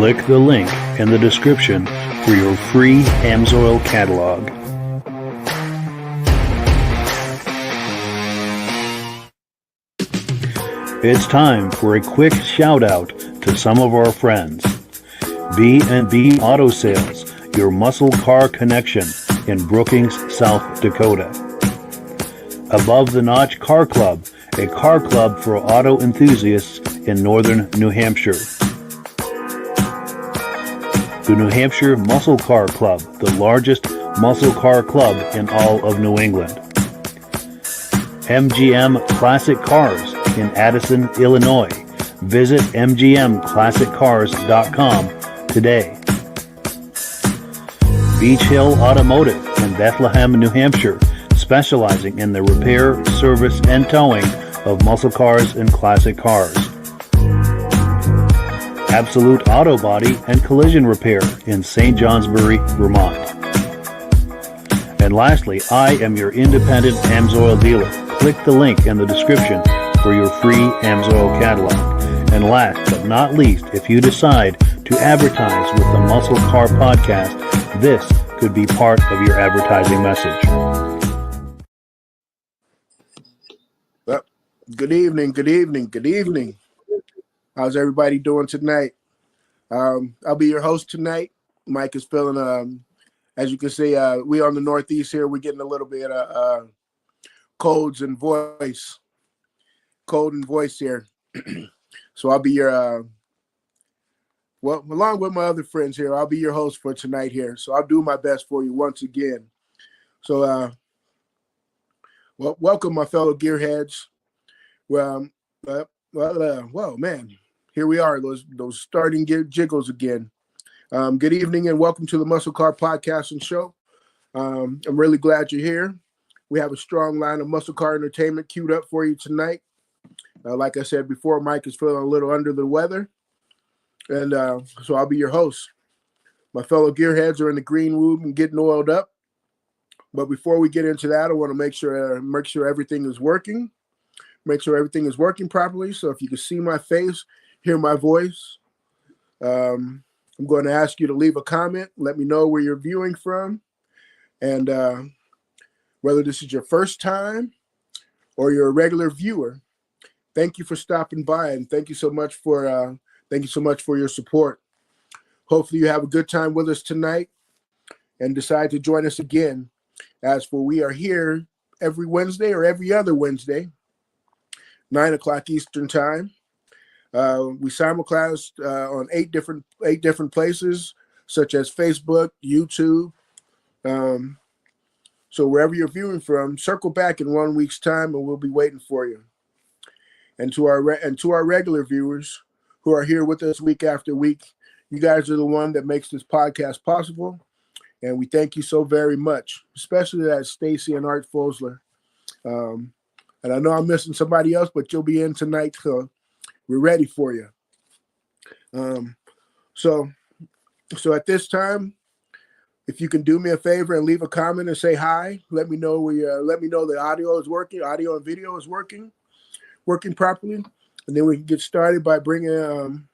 Click the link in the description for your free Amsoil catalog. It's time for a quick shout out to some of our friends. B&B Auto Sales, your muscle car connection in Brookings, South Dakota. Above the Notch Car Club, a car club for auto enthusiasts in northern New Hampshire. The New Hampshire Muscle Car Club, the largest muscle car club in all of New England. MGM Classic Cars in Addison, Illinois. Visit mgmclassiccars.com today. Beach Hill Automotive in Bethlehem, New Hampshire, specializing in the repair, service, and towing of muscle cars and classic cars. Absolute Auto Body and Collision Repair in St. Johnsbury, Vermont. And lastly, I am your independent Amsoil dealer. Click the link in the description for your free Amsoil catalog. And last but not least, if you decide to advertise with the Muscle Car Podcast, this could be part of your advertising message. Well, good evening. How's everybody doing tonight? I'll be your host tonight. Mike is feeling, as you can see, we on the Northeast here. We're getting a little bit of cold and voice here. So I'll be your, along with my other friends here, I'll be your host for tonight here. So I'll do my best for you once again. So, welcome my fellow gearheads. Well, man, here we are, those starting gear jiggles again. Good evening and welcome to the Muscle Car Podcast and Show. I'm really glad you're here. We have a strong line of muscle car entertainment queued up for you tonight. Like I said before, Mike is feeling a little under the weather, and so I'll be your host. My fellow gearheads are in the green room and getting oiled up. But before we get into that, I want to make sure everything is working. Make sure everything is working properly. So if you can see my face, hear my voice, I'm going to ask you to leave a comment. Let me know where you're viewing from, and whether this is your first time or you're a regular viewer. Thank you for stopping by, and thank you so much for your support. Hopefully you have a good time with us tonight and decide to join us again. As for we are here every Wednesday or every other Wednesday, 9 o'clock Eastern time. We simulcast on eight different places, such as Facebook, YouTube. So wherever you're viewing from, circle back in 1 week's time, and we'll be waiting for you. And to our regular viewers who are here with us week after week, you guys are the one that makes this podcast possible, and we thank you so very much, especially that Stacy and Art Fosler. And I know I'm missing somebody else, but you'll be in tonight, so we're ready for you. So at this time, if you can do me a favor and leave a comment and say hi, let me know the audio is working, audio and video is working properly, and then we can get started by bringing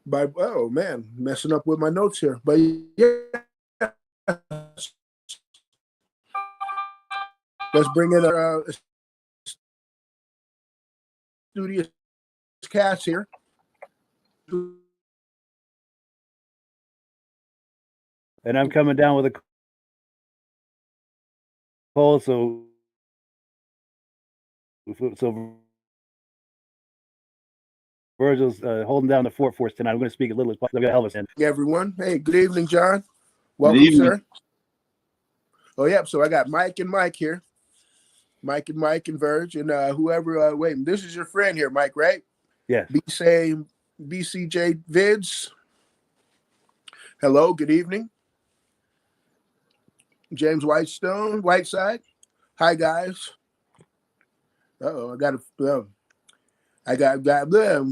messing up with my notes here, but yeah, let's bring in our studio cast here. And I'm coming down with a cold, so Virgil's holding down the fort for us tonight. I'm going to speak a little as I've got Elvis in. Everyone, hey, good evening, John. Welcome, sir. Oh, yeah, so I got Mike and Mike here. Mike and Verge, and whoever, wait, this is your friend here, Mike, right? Yeah. BCJ Vids. Hello, good evening. James Whiteside. Hi, guys. I got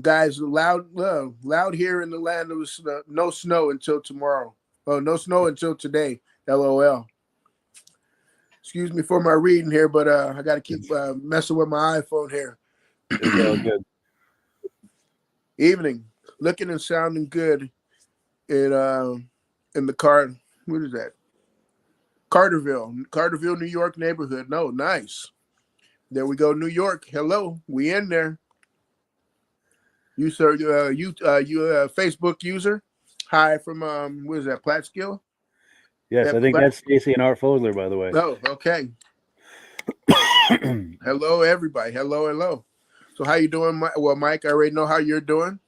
guys loud here in the land of no snow until tomorrow. Oh, no snow until today. LOL. Excuse me for my reading here, but I got to keep messing with my iPhone here. Good. Evening. looking and sounding good in the car. What is that? Carterville, New York neighborhood. No, nice. There we go, New York. Hello, we in there. You sir, you a Facebook user? Hi from what is that? Platskill. Yes, I think that's Stacy and Art Fosler, by the way. Oh, okay. Hello, everybody. Hello. So how you doing? Well, Mike, I already know how you're doing.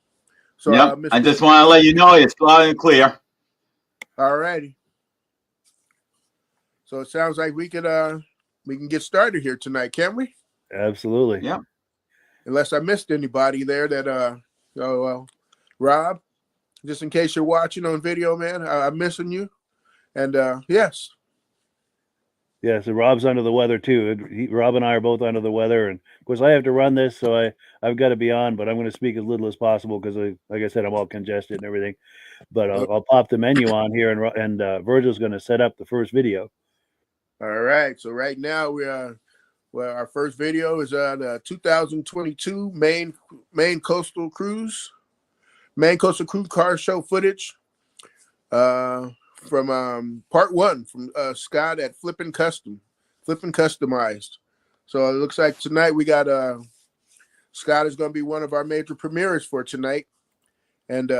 So yep. I just want to let you know it's loud and clear. All righty. So it sounds like we can get started here tonight, can't we? Absolutely. Yeah. Unless I missed anybody there that Rob, just in case you're watching on video, man, I'm missing you. And yes. Yeah, so Rob's under the weather too. Rob and I are both under the weather, and of course I have to run this, so I've got to be on, but I'm going to speak as little as possible because, like I said, I'm all congested and everything. But I'll pop the menu on here, and Virgil's going to set up the first video. All right. So right now our first video is the 2022 Maine Coastal Cruise Car Show footage from part one from Scott at Flippin Customized. So it looks like tonight we got Scott is going to be one of our major premieres for tonight. And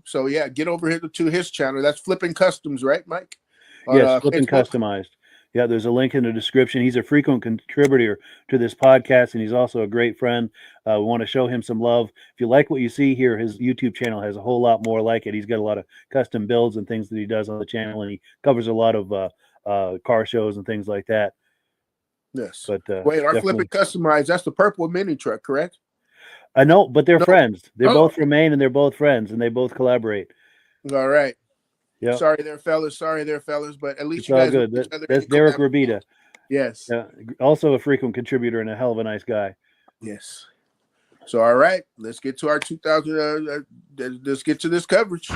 so yeah, get over here to his channel. That's Flippin Customs, right, Mike? Yes, Flippin Customized. Yeah, there's a link in the description. He's a frequent contributor to this podcast, and he's also a great friend. We want to show him some love. If you like what you see here, his YouTube channel has a whole lot more like it. He's got a lot of custom builds and things that he does on the channel, and he covers a lot of car shows and things like that. Yes. But wait, our Flippin Customized, that's the purple mini truck, correct? I know, but they're friends. They're both from Maine, and they're both friends, and they both collaborate. All right. Yeah. Sorry there, fellas. But at least it's you guys all good. That's Derek Rabita. Yes. Also a frequent contributor and a hell of a nice guy. Yes. So all right, let's get to our 2000. Let's get to this coverage.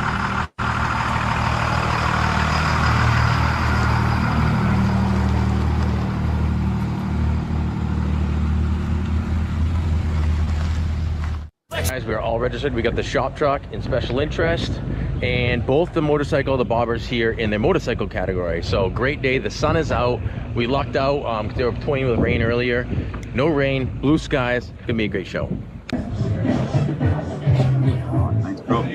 Guys, we are all registered. We got the shop truck in special interest and both the bobbers here in their motorcycle category. So great day. The sun is out. We lucked out because they were toying with rain earlier. No rain, blue skies. Gonna be a great show. Nice bro.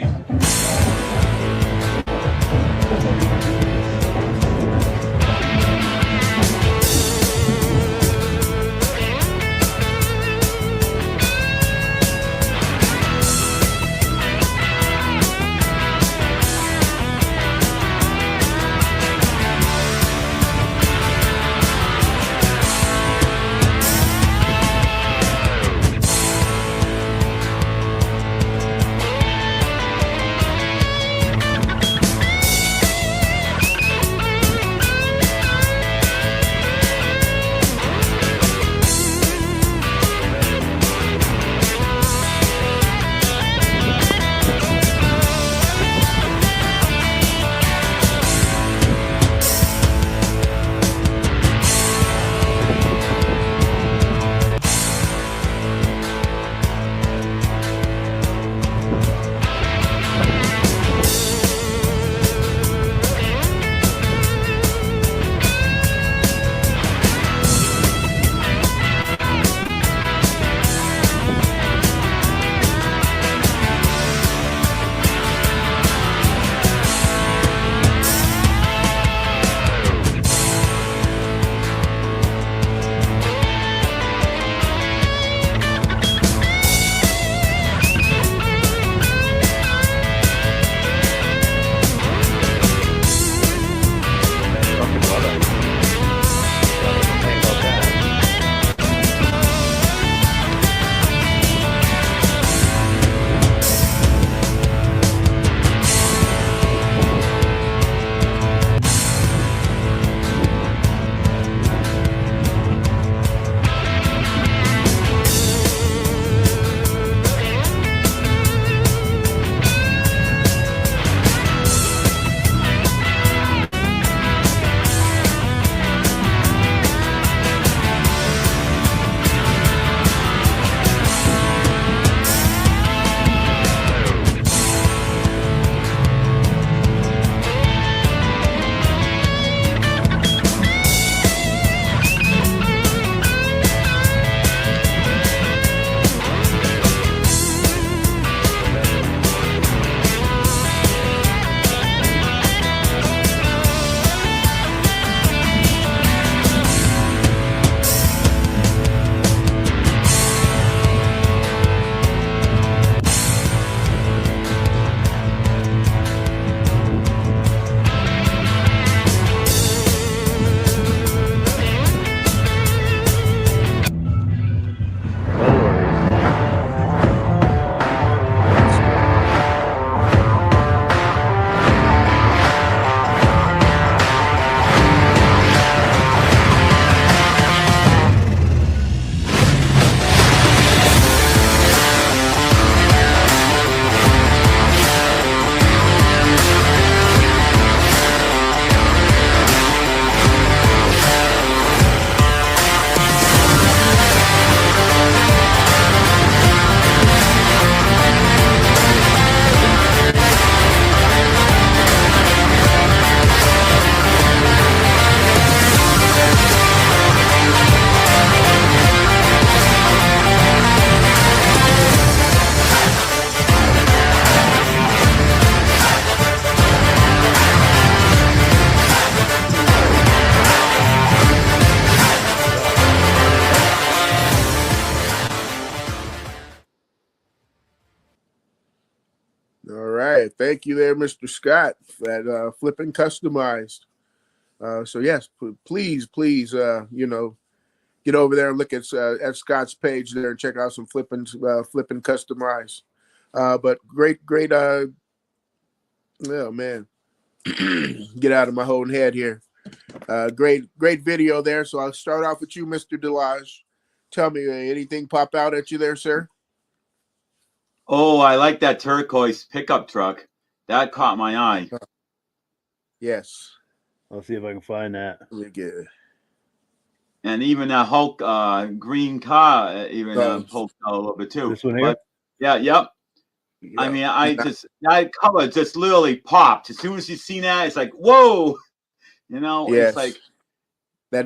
thank you there, Mr. Scott, at Flippin Customized. So yes, please, get over there and look at Scott's page there and check out some Flippin Customized. But great, oh man, get out of my own head here. Great video there. So I'll start off with you, Mr. Delage. Tell me, anything pop out at you there, sir? Oh, I like that turquoise pickup truck. That caught my eye. Yes. I'll see if I can find that. Let me get it. And even that Hulk green car poked out a little bit too. This one here? But, yep. Yeah. I mean, that color just literally popped. As soon as you see that, it's like, whoa. Yes. It's like. That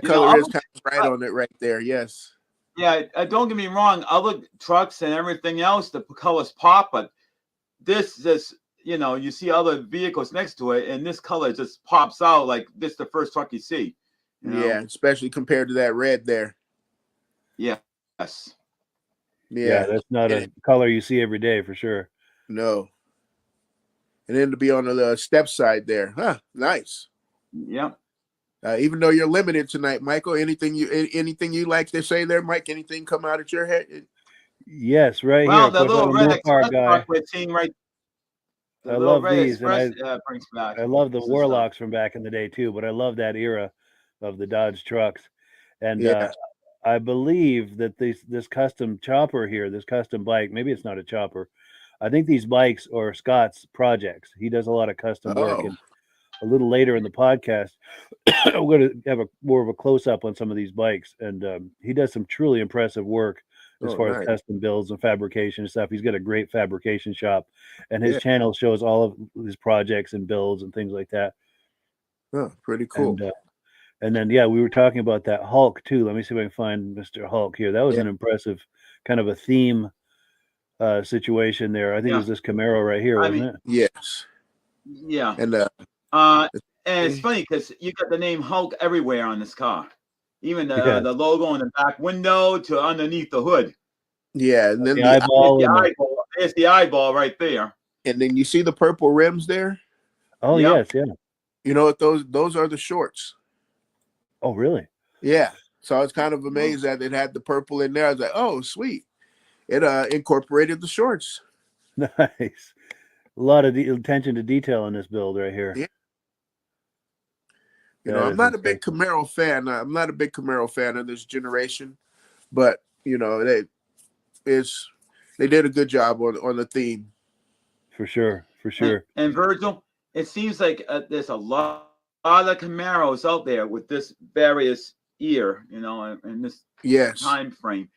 color is kind of right on it right there. Yes. Yeah, don't get me wrong. Other trucks and everything else, the colors pop, but this just, you see other vehicles next to it, and this color just pops out like this is the first truck you see. Yeah, especially compared to that red there. Yes. Yeah, that's not a color you see every day for sure. No. And then to be on the step side there. Huh, nice. Yep. Even though you're limited tonight, Michael, anything you like to say there, Mike? Anything come out of your head? Yes, right well, here. The little red express guy. truck we're seeing right. I love these, express, and brings back. I love the Warlocks from back in the day too. But I love that era of the Dodge trucks, and I believe that this custom chopper here, this custom bike, maybe it's not a chopper. I think these bikes are Scott's projects. He does a lot of custom work, and a little later in the podcast, we're going to have more of a close-up on some of these bikes, and he does some truly impressive work as far as custom builds and fabrication and stuff. He's got a great fabrication shop, and his channel shows all of his projects and builds and things like that. Oh, pretty cool. And then, we were talking about that Hulk too. Let me see if I can find Mr. Hulk here. That was an impressive kind of a theme situation there. I think it was this Camaro right here, wasn't it? Yes. Yeah. And it's funny because you got the name Hulk everywhere on this car, even the logo in the back window to underneath the hood. Yeah, and then the eyeball. There's the eyeball right there. And then you see the purple rims there. Oh yes, yeah. You know what? Those are the shorts. Oh really? Yeah. So I was kind of amazed that it had the purple in there. I was like, oh sweet. It incorporated the shorts. Nice. A lot of attention to detail in this build right here. Yeah. I'm not a big Camaro fan. I'm not a big Camaro fan of this generation, but they did a good job on the theme. For sure. And Virgil, it seems like there's a lot of Camaros out there with this various year, in this time frame.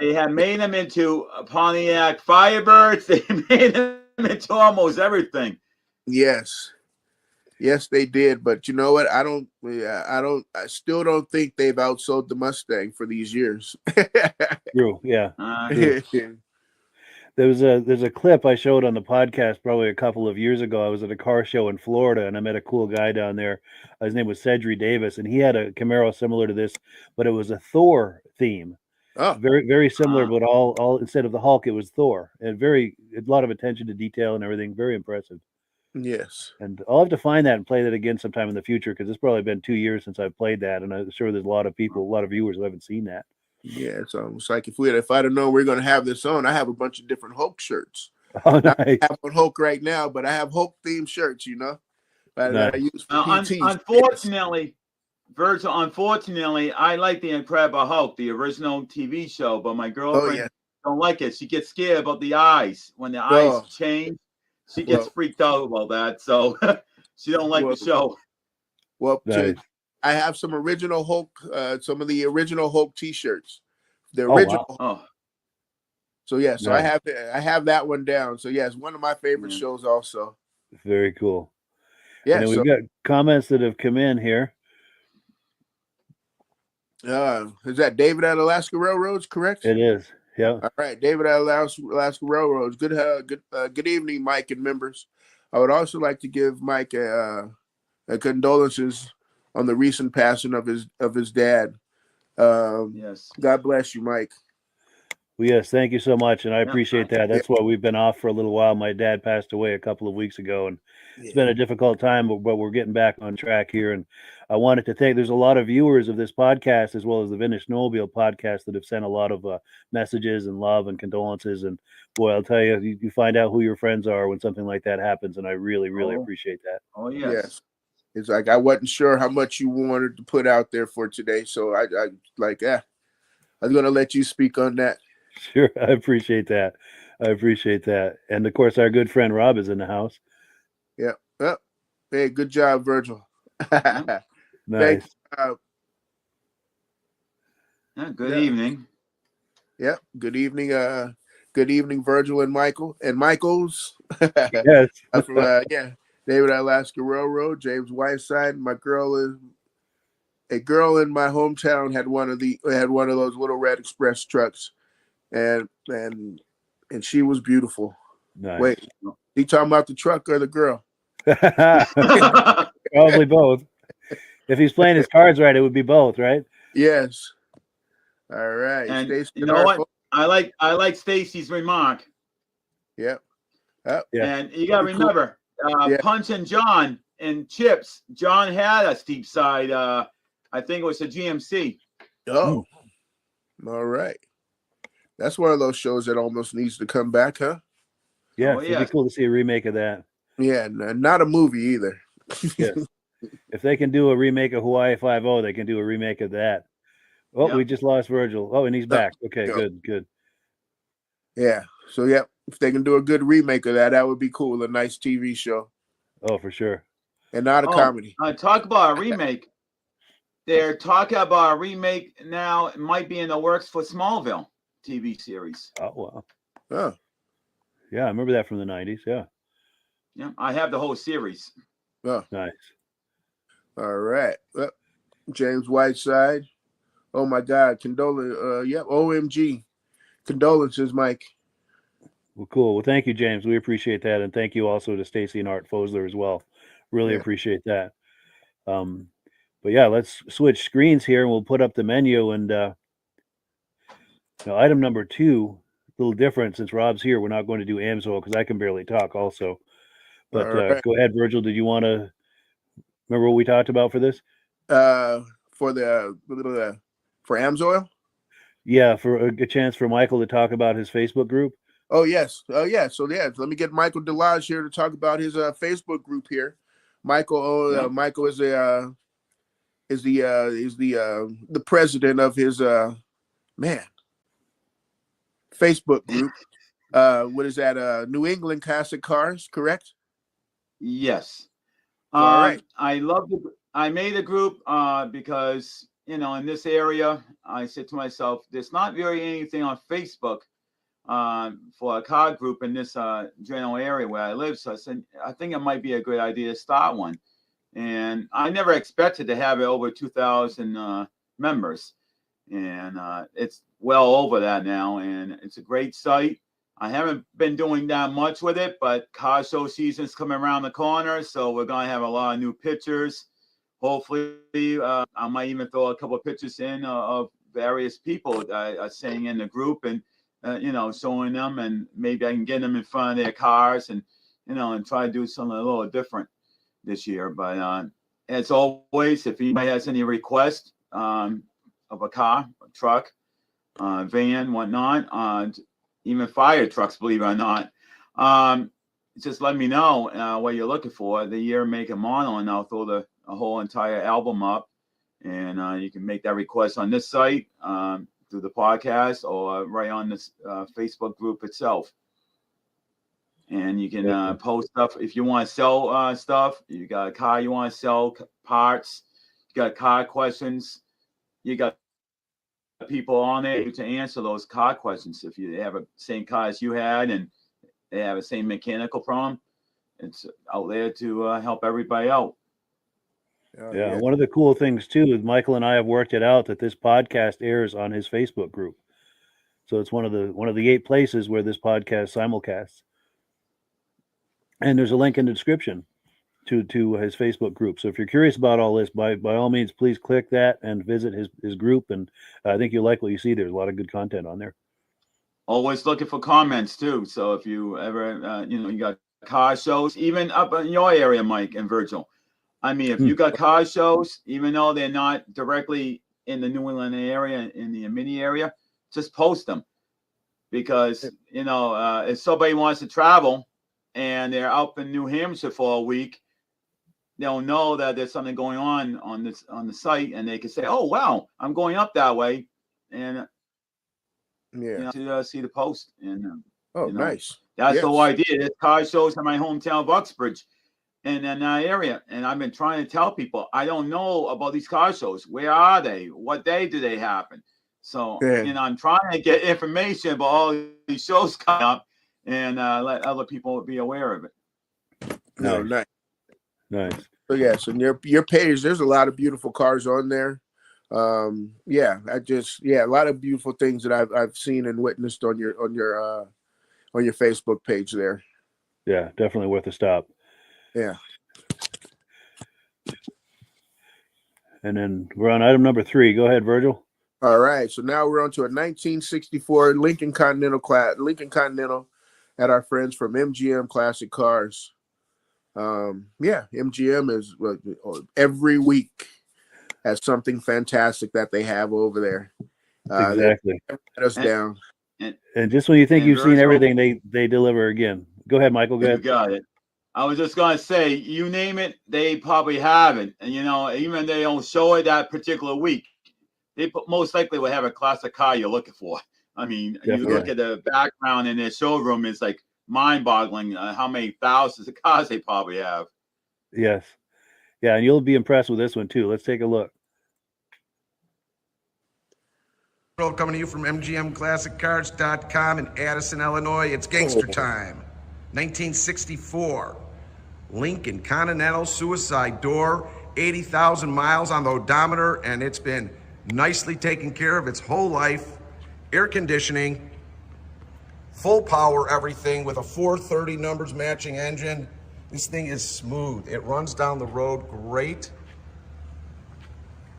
They have made them into Pontiac Firebirds. They made them into almost everything. Yes, they did. But you know what? I still don't think they've outsold the Mustang for these years. True. Yeah. There's a clip I showed on the podcast probably a couple of years ago. I was at a car show in Florida and I met a cool guy down there. His name was Cedric Davis, and he had a Camaro similar to this, but it was a Thor theme. Oh, very, very similar, but all instead of the Hulk, it was Thor, and a lot of attention to detail and everything. Very impressive. Yes. And I'll have to find that and play that again sometime in the future, because it's probably been 2 years since I've played that, and I'm sure there's a lot of viewers who haven't seen that. Yeah, it's almost like if I'd have known we were going to have this on, I have a bunch of different Hulk shirts. Oh, nice. I have one Hulk right now, but I have Hulk themed shirts, that I use for PTs. Unfortunately, Virgil, I like the Incredible Hulk, the original TV show, but my girlfriend don't like it. She gets scared about the eyes. When the eyes change, she gets freaked out about that. So she don't like the show. Well, I have some original Hulk, some of the original Hulk T-shirts. The original. Wow. So so I have that one down. So it's one of my favorite shows also. Very cool. Yeah, and then we've got comments that have come in here. Is that David at Alaska Railroads, correct? It is. Yeah. All right, David at Alaska Railroads. Good evening, Mike and members. I would also like to give Mike a condolences on the recent passing of his dad. Yes. God bless you, Mike. Well, yes, thank you so much, and I appreciate that. That's why we've been off for a little while. My dad passed away a couple of weeks ago, and it's been a difficult time, but we're getting back on track here. And I wanted to thank. There's a lot of viewers of this podcast, as well as the Vintage Snowmobile podcast, that have sent a lot of messages and love and condolences. And boy, I'll tell you, you find out who your friends are when something like that happens, and I really, really appreciate that. Oh yes. It's like I wasn't sure how much you wanted to put out there for today, so I was gonna let you speak on that. Sure, I appreciate that. And of course, our good friend Rob is in the house. Yeah. Well, hey, good job, Virgil. Nice. Thanks. Good evening. Yeah. Good evening. Good evening, Virgil and Michael and Michaels. Yes. David Alaska Railroad, James Whiteside. My girl a girl in my hometown had one of those little red express trucks. And she was beautiful. Nice. Wait, you talking about the truck or the girl? Probably both. If he's playing his cards right, it would be both, right? Yes. All right. And Stacey, you know what? I like Stacy's remark. Yep. And you got to remember, Punch and John and Chips. John had a steep side. I think it was a GMC. Oh. All right. That's one of those shows that almost needs to come back, huh? Yeah, it'd be cool to see a remake of that. Yeah, not a movie either. Yes. If they can do a remake of Hawaii 5-0, they can do a remake of that. Oh, we just lost Virgil. Oh, and he's back. Okay, good. Yeah. So, if they can do a good remake of that, that would be cool. A nice TV show. Oh, for sure. And not a comedy. Talk about a remake. They're talking about a remake now. It might be in the works for Smallville TV series. Oh, wow. Oh. Yeah, I remember that from the 90s. Yeah. Yeah, I have the whole series. Oh. Nice. All right. Well, James Whiteside. Oh, my God. OMG. Condolences, Mike. Well, cool. Well, thank you, James. We appreciate that. And thank you also to Stacy and Art Fosler as well. Really appreciate that. But yeah, let's switch screens here and we'll put up the menu. And item number 2, a little different since Rob's here. We're not going to do Amsoil because I can barely talk also. But go ahead, Virgil. Did you want to remember what we talked about for this? For Amsoil? Yeah, for a chance for Michael to talk about his Facebook group. Oh yes. So let me get Michael Delage here to talk about his Facebook group here. Michael. Michael is the president of his Facebook group. What is that? New England Classic Cars, correct? Yes. All right. I made a group because in this area, I said to myself, there's not really anything on Facebook for a car group in this general area where I live. So I said, I think it might be a good idea to start one. And I never expected to have it over 2,000 members. And it's well over that now. And it's a great site. I haven't been doing that much with it, but car show season's coming around the corner. So we're going to have a lot of new pictures. Hopefully, I might even throw a couple of pictures in of various people that are saying in the group and, showing them. And maybe I can get them in front of their cars and, and try to do something a little different this year. But as always, if anybody has any requests of a car, a truck, van, whatnot, even fire trucks, believe it or not, just let me know what you're looking for, the year, make, and model, and I'll throw a whole entire album up. And you can make that request on this site through the podcast or right on this Facebook group itself. And you can post stuff. If you want to sell stuff, you got a car you want to sell, parts, you got car questions, you got people on there to answer those car questions. If you have the same car as you had and they have the same mechanical problem, it's out there to help everybody out. Yeah, one of the cool things too is Michael and I have worked it out that this podcast airs on his Facebook group. So it's one of the 8 places where this podcast simulcasts. And there's a link in the description to his Facebook group. So if you're curious about all this, by all means, please click that and visit his group. And I think you'll like what you see. There's a lot of good content on there. always looking for comments too. So if you ever, you got car shows, even up in your area, Mike and Virgil. I mean, if you got car shows, even though they're not directly in the New England area, in the mini area, just post them. Because, if somebody wants to travel and they're up in New Hampshire for a week, they'll know that there's something going on the site, and they can say, "Oh, wow, I'm going up that way," and to see the post. And nice. That's the whole idea. There's car shows in my hometown of Uxbridge, and in that area. And I've been trying to tell people, I don't know about these car shows. Where are they? What day do they happen? So, I'm trying to get information about all these shows coming up and let other people be aware of it. Nice. Nice. So your page, there's a lot of beautiful cars on there. A lot of beautiful things that I've seen and witnessed on your Facebook page there. Yeah, definitely worth a stop. Yeah. And then we're on item number 3. Go ahead, Virgil. All right. So now we're on to a 1964 Lincoln Continental at our friends from MGM Classic Cars. MGM is every week has something fantastic that they have over there. Exactly. Let us down. And just when you think you've seen everything, they deliver again. Go ahead, Michael. Go ahead. You got it. I was just going to say, you name it, they probably have it. And, even they don't show it that particular week, they most likely will have a classic car you're looking for. I mean, Definitely. You look at the background in their showroom, it's like mind-boggling how many thousands of cars they probably have. Yes. Yeah, and you'll be impressed with this one, too. Let's take a look. Coming to you from MGMClassicCars.com in Addison, Illinois. It's gangster time. 1964. Lincoln Continental suicide door. 80,000 miles on the odometer, and it's been nicely taken care of its whole life. Air conditioning, full power, everything with a 430 numbers matching engine. This thing is smooth. It runs down the road great.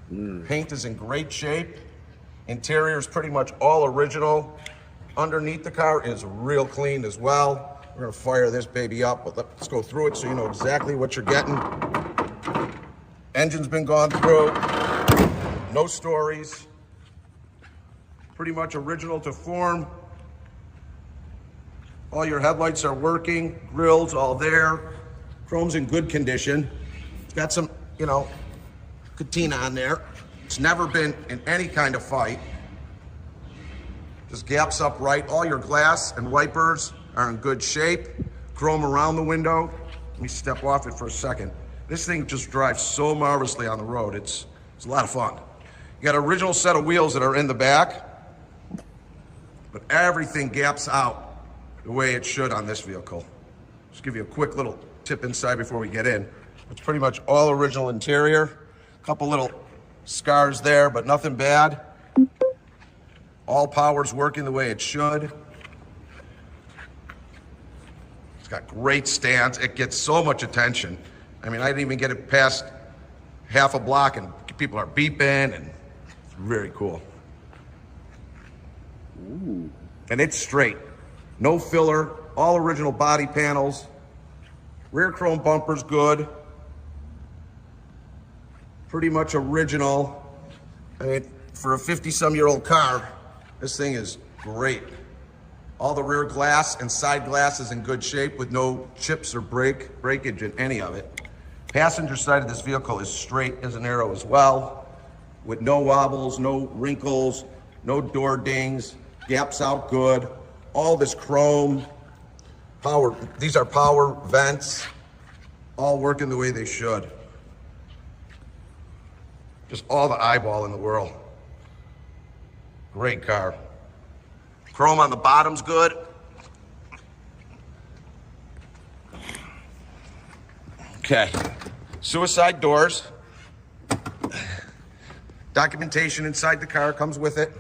Paint is in great shape. Interior is pretty much all original. Underneath the car is real clean as well. We're gonna fire this baby up, but let's go through it so you know exactly what you're getting. Engine's been gone through. No stories. Pretty much original to form. All your headlights are working. Grills all there. Chrome's in good condition. It's got some, patina on there. It's never been in any kind of fight. Just gaps up right. All your glass and wipers are in good shape. Chrome around the window. Let me step off it for a second. This thing just drives so marvelously on the road. It's a lot of fun. You got an original set of wheels that are in the back, but everything gaps out the way it should on this vehicle. Just give you a quick little tip inside before we get in. It's pretty much all original interior. A couple little scars there, but nothing bad. All power's working the way it should. It's got great stance. It gets so much attention. I mean, I didn't even get it past half a block and people are beeping, and it's very cool. Ooh. And it's straight. No filler, all original body panels. Rear chrome bumper's good. Pretty much original. I mean, for a 50-some-year-old car, this thing is great. All the rear glass and side glass is in good shape with no chips or breakage in any of it. Passenger side of this vehicle is straight as an arrow as well, with no wobbles, no wrinkles, no door dings, gaps out good. All this chrome, power, these are power vents, all working the way they should. Just all the eyeball in the world. Great car. Chrome on the bottom's good. Okay, suicide doors. Documentation inside the car comes with it.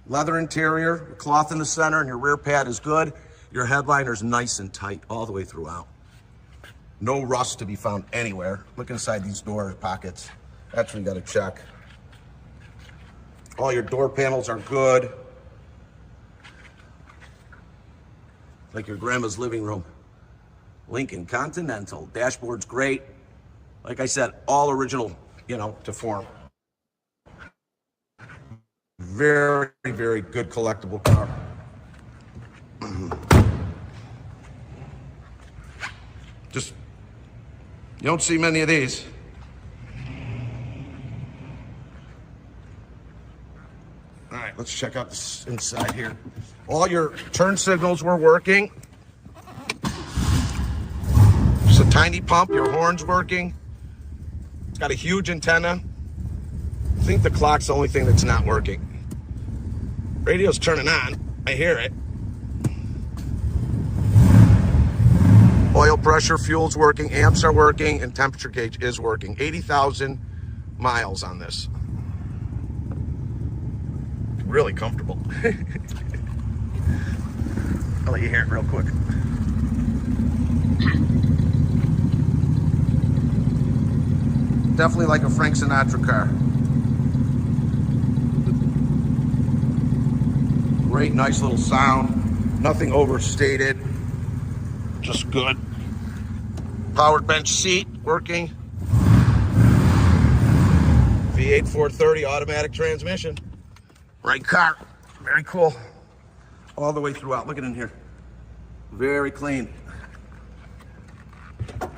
Leather interior, cloth in the center, and your rear pad is good. Your headliner's nice and tight all the way throughout. No rust to be found anywhere. Look inside these door pockets. That's what you gotta check. All your door panels are good. like your grandma's living room. Lincoln Continental. Dashboard's great. Like I said, all original, to form. Very, very good collectible car. Just, you don't see many of these. All right, let's check out this inside here. All your turn signals were working. It's a tiny pump, your horn's working. It's got a huge antenna. I think the clock's the only thing that's not working. Radio's turning on, I hear it. Oil pressure, fuel's working, amps are working, and temperature gauge is working. 80,000 miles on this. Really comfortable. I'll let you hear it real quick. Definitely like a Frank Sinatra car. Great, nice little sound. Nothing overstated. Just good. Powered bench seat working. V8 430 automatic transmission. Right car. Very cool. All the way throughout. Look at it in here. Very clean.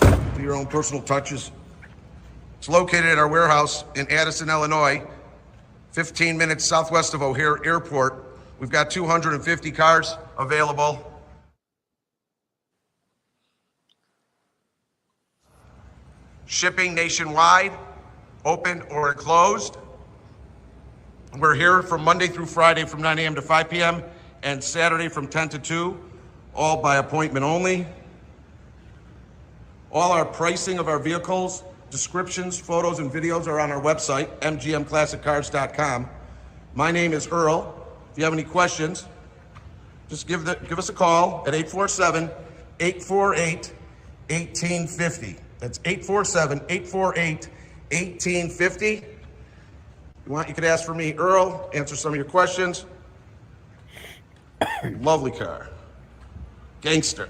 Do your own personal touches. It's located at our warehouse in Addison, Illinois, 15 minutes southwest of O'Hare Airport. We've got 250 cars available. Shipping nationwide, open or closed. We're here from Monday through Friday from 9 a.m. to 5 p.m. and Saturday from 10 to 2, all by appointment only. All our pricing of our vehicles, descriptions, photos, and videos are on our website, mgmclassiccars.com. My name is Earl. If you have any questions, just give us a call at 847-848-1850. That's 847-848-1850. You could ask for me, Earl, answer some of your questions. Lovely car. Gangster.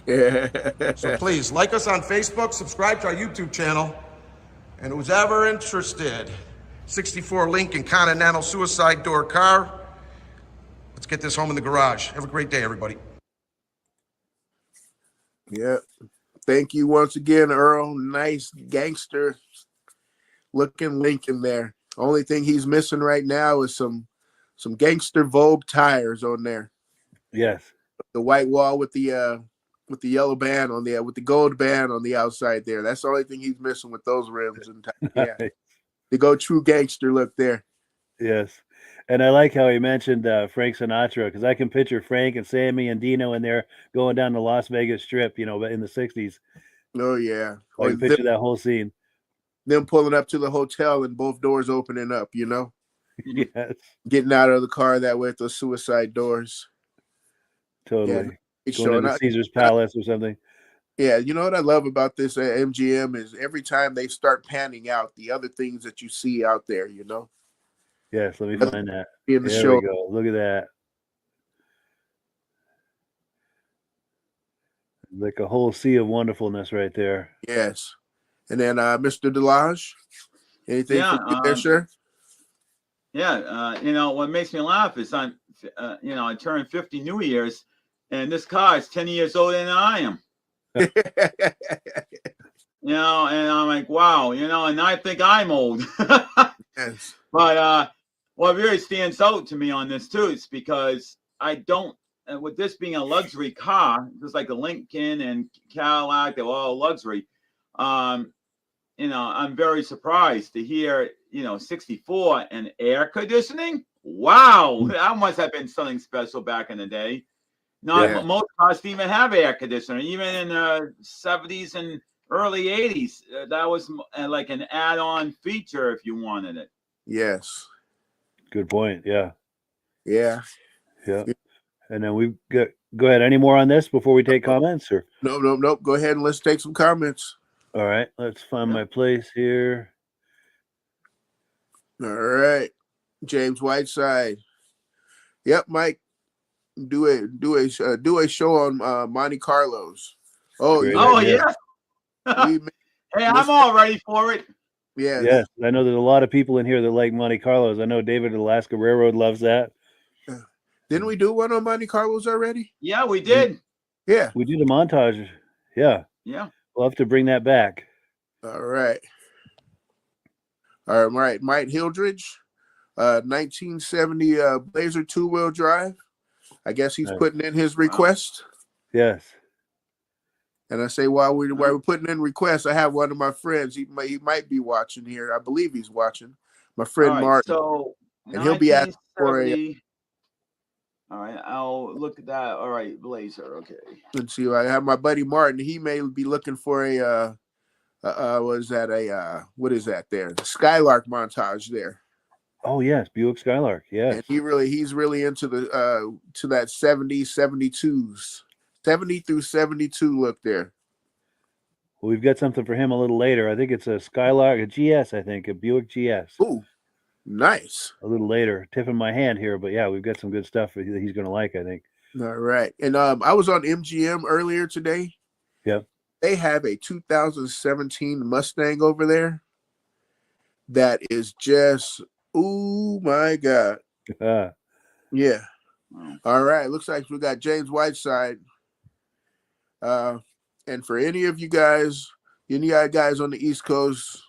So please, like us on Facebook, subscribe to our YouTube channel, and who's ever interested, 64 Lincoln Continental suicide door car. Let's get this home in the garage. Have a great day, everybody. Yeah. Thank you once again, Earl. Nice gangster looking Lincoln there. Only thing he's missing right now is some gangster Vogue tires on there. Yes. The white wall with the yellow band on the with the gold band on the outside there. That's the only thing he's missing with those rims. And yeah, the go true gangster look there. Yes, and I like how he mentioned Frank Sinatra, because I can picture Frank and Sammy and Dino in there going down the Las Vegas Strip, in the '60s. Oh yeah, I can picture that whole scene. Them pulling up to the hotel and both doors opening up. Yes, getting out of the car that way with those suicide doors. Totally. Yeah, going into Caesar's Palace or something. Yeah, you know what I love about this MGM is every time they start panning out the other things that you see out there, Yes, let me find that. In the there show. We go. Look at that. Like a whole sea of wonderfulness right there. Yes. And then Mr. Delage, anything for you there, sir? Yeah, what makes me laugh is I turned 50 New Year's, and this car is 10 years older than I am. And I'm like, wow, and I think I'm old. Yes. But what really stands out to me on this too is because I don't, with this being a luxury car, just like the Lincoln and Cadillac, they're all luxury. I'm very surprised to hear, 64 and air conditioning. Wow, that must have been something special back in the day. Most cars didn't even have air conditioning. Even in the 70s and early 80s, that was like an add-on feature if you wanted it. Yes. Good point. Yeah. Yeah. Yeah. And then we go ahead. Any more on this before we take comments? Or Nope. Go ahead and let's take some comments. All right. Let's find my place here. All right. James Whiteside. Yep, Mike. do a show on Monte Carlos. Oh, Great Oh idea. yeah. we Hey, I'm all ready for it. yes. I know there's a lot of people in here that like Monte Carlos. I know David at Alaska Railroad loves that. Didn't we do one on Monte Carlos already? Yeah, we did. Yeah. We did a montage. Yeah. Yeah. We'll have to bring that back. All right. All right. Mike Hildridge, 1970 Blazer 2-wheel drive. I guess he's Nice. putting in his request. Yes. And I say, while we're putting in requests, I have one of my friends. He might be watching here. I believe he's watching. My friend All right, Martin. so And he'll be asking for a. 1970. All right, I'll look at that. All right, Blazer. Okay. Let's see. I have my buddy Martin. He may be looking for a. What is that? What is that there? The Skylark montage there. Oh yes, Buick Skylark. Yes. And he's really into the to that 72s. 70 through 72 look there. Well, we've got something for him a little later. I think it's a Skylark, a GS, I think, a Buick GS. Ooh, nice. A little later. Tipping my hand here, but yeah, we've got some good stuff that he's going to like, I think. All right. And I was on MGM earlier today. Yep. They have a 2017 Mustang over there that is just, oh my God. Yeah. All right. Looks like we got James Whiteside. And for any of you guys on the East Coast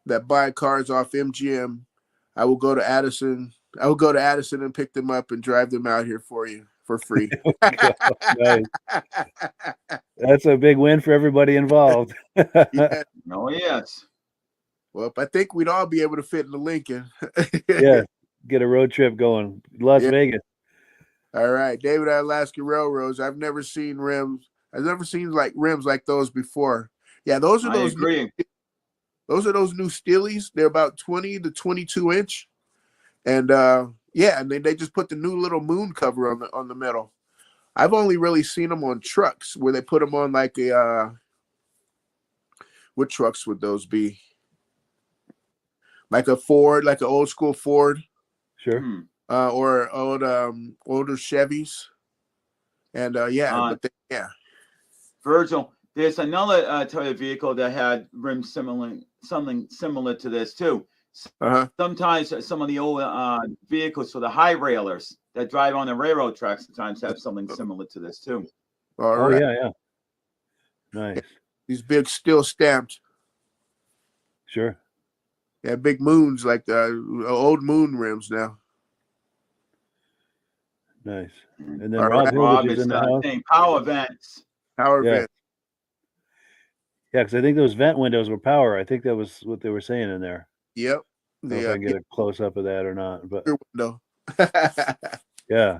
that buy cars off MGM, I will go to Addison. I will go to Addison and pick them up and drive them out here for you for free. Nice. That's a big win for everybody involved. Yeah. Oh yes. Well, I think we'd all be able to fit in the Lincoln. Yeah. Get a road trip going. Las Vegas. All right. David at Alaska Railroads. I've never seen rims. I've never seen rims like those before. Yeah, those are those new Steelies. They're about 20 to 22 inch. And and they just put the new little moon cover on the metal. I've only really seen them on trucks where they put them on like a what trucks would those be? Like a Ford, like an old school Ford. Sure. Or older Chevys. And Virgil, there's another Toyota vehicle that had rims something similar to this too. Sometimes some of the old vehicles for the high railers that drive on the railroad tracks sometimes have something similar to this too. All right. Yeah. Nice. These big steel stamped. Sure. Yeah, big moons like the old moon rims now. Nice. And then Rob Hildridge is in the house. Power vents. Power vent. Yeah, because I think those vent windows were power. I think that was what they were saying in there. Yep. I don't know if I can get a close up of that or not, but window. yeah.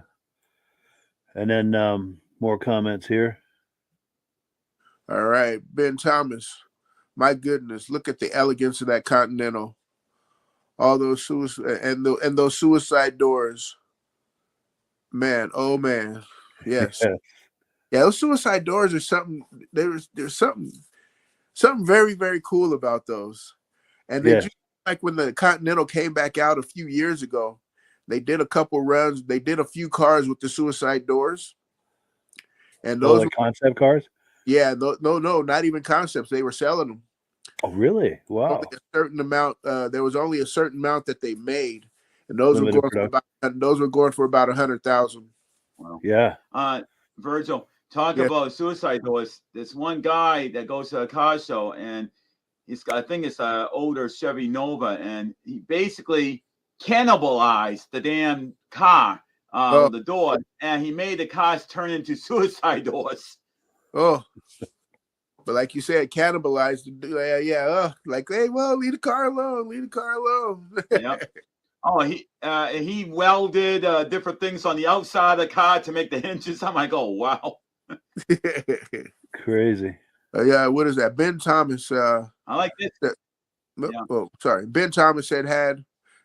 And then more comments here. All right, Ben Thomas. My goodness, look at the elegance of that Continental. All those those suicide doors. Man, oh man, yes, yeah. Those suicide doors are something. There's something very, very cool about those. And they just, like when the Continental came back out a few years ago, they did a couple runs. They did a few cars with the suicide doors, and those were concept cars. Yeah, no, not even concepts. They were selling them. Oh, really? Wow. Only a certain amount. There was only a certain amount that they made, and those were going for about 100,000. Wow. Yeah. Virgil, talk about suicide doors. There's one guy that goes to a car show, and I think it's an older Chevy Nova, and he basically cannibalized the damn car, the door, and he made the cars turn into suicide doors. Oh. But like you said, cannibalized. Like, hey, well, leave the car alone. Yeah. Oh, he welded different things on the outside of the car to make the hinges. I'm like, oh wow. Crazy. Yeah, what is that? Ben Thomas. I like this. Oh, sorry. Ben Thomas said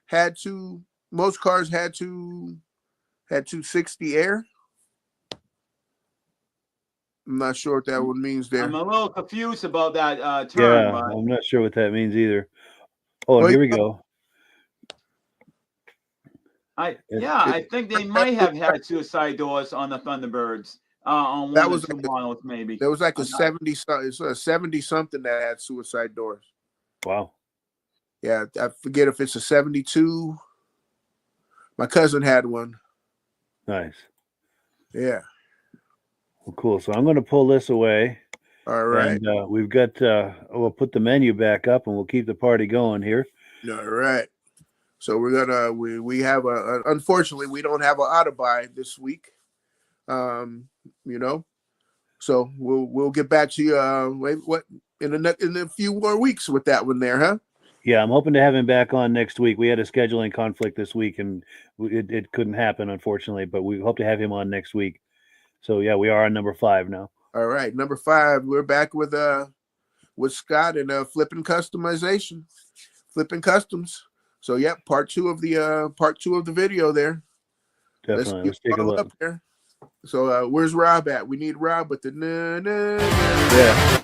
had to. Most cars had 260 air. I'm not sure what that one means there. I'm a little confused about that term. Yeah, I'm not sure what that means either. Oh, here we go. I think they might have had suicide doors on the Thunderbirds. On one of the two models, maybe. There was like a 70 something that had suicide doors. Wow. Yeah, I forget if it's a 72. My cousin had one. Nice. Yeah. Well, cool. So I'm going to pull this away. All right. And we've got, we'll put the menu back up and we'll keep the party going here. All right. So we're gonna we have unfortunately we don't have an AUTABUY this week. So we'll get back to you in a few more weeks with that one there, huh? Yeah, I'm hoping to have him back on next week. We had a scheduling conflict this week and it couldn't happen, unfortunately, but we hope to have him on next week. So yeah, we are on number 5 now. All right, number 5. We're back with Scott and Flippin Customization, Flippin Customs. So yeah, part 2 of the video there. Definitely. Let's take a look. Up there. So where's Rob at? We need Rob with the Yeah.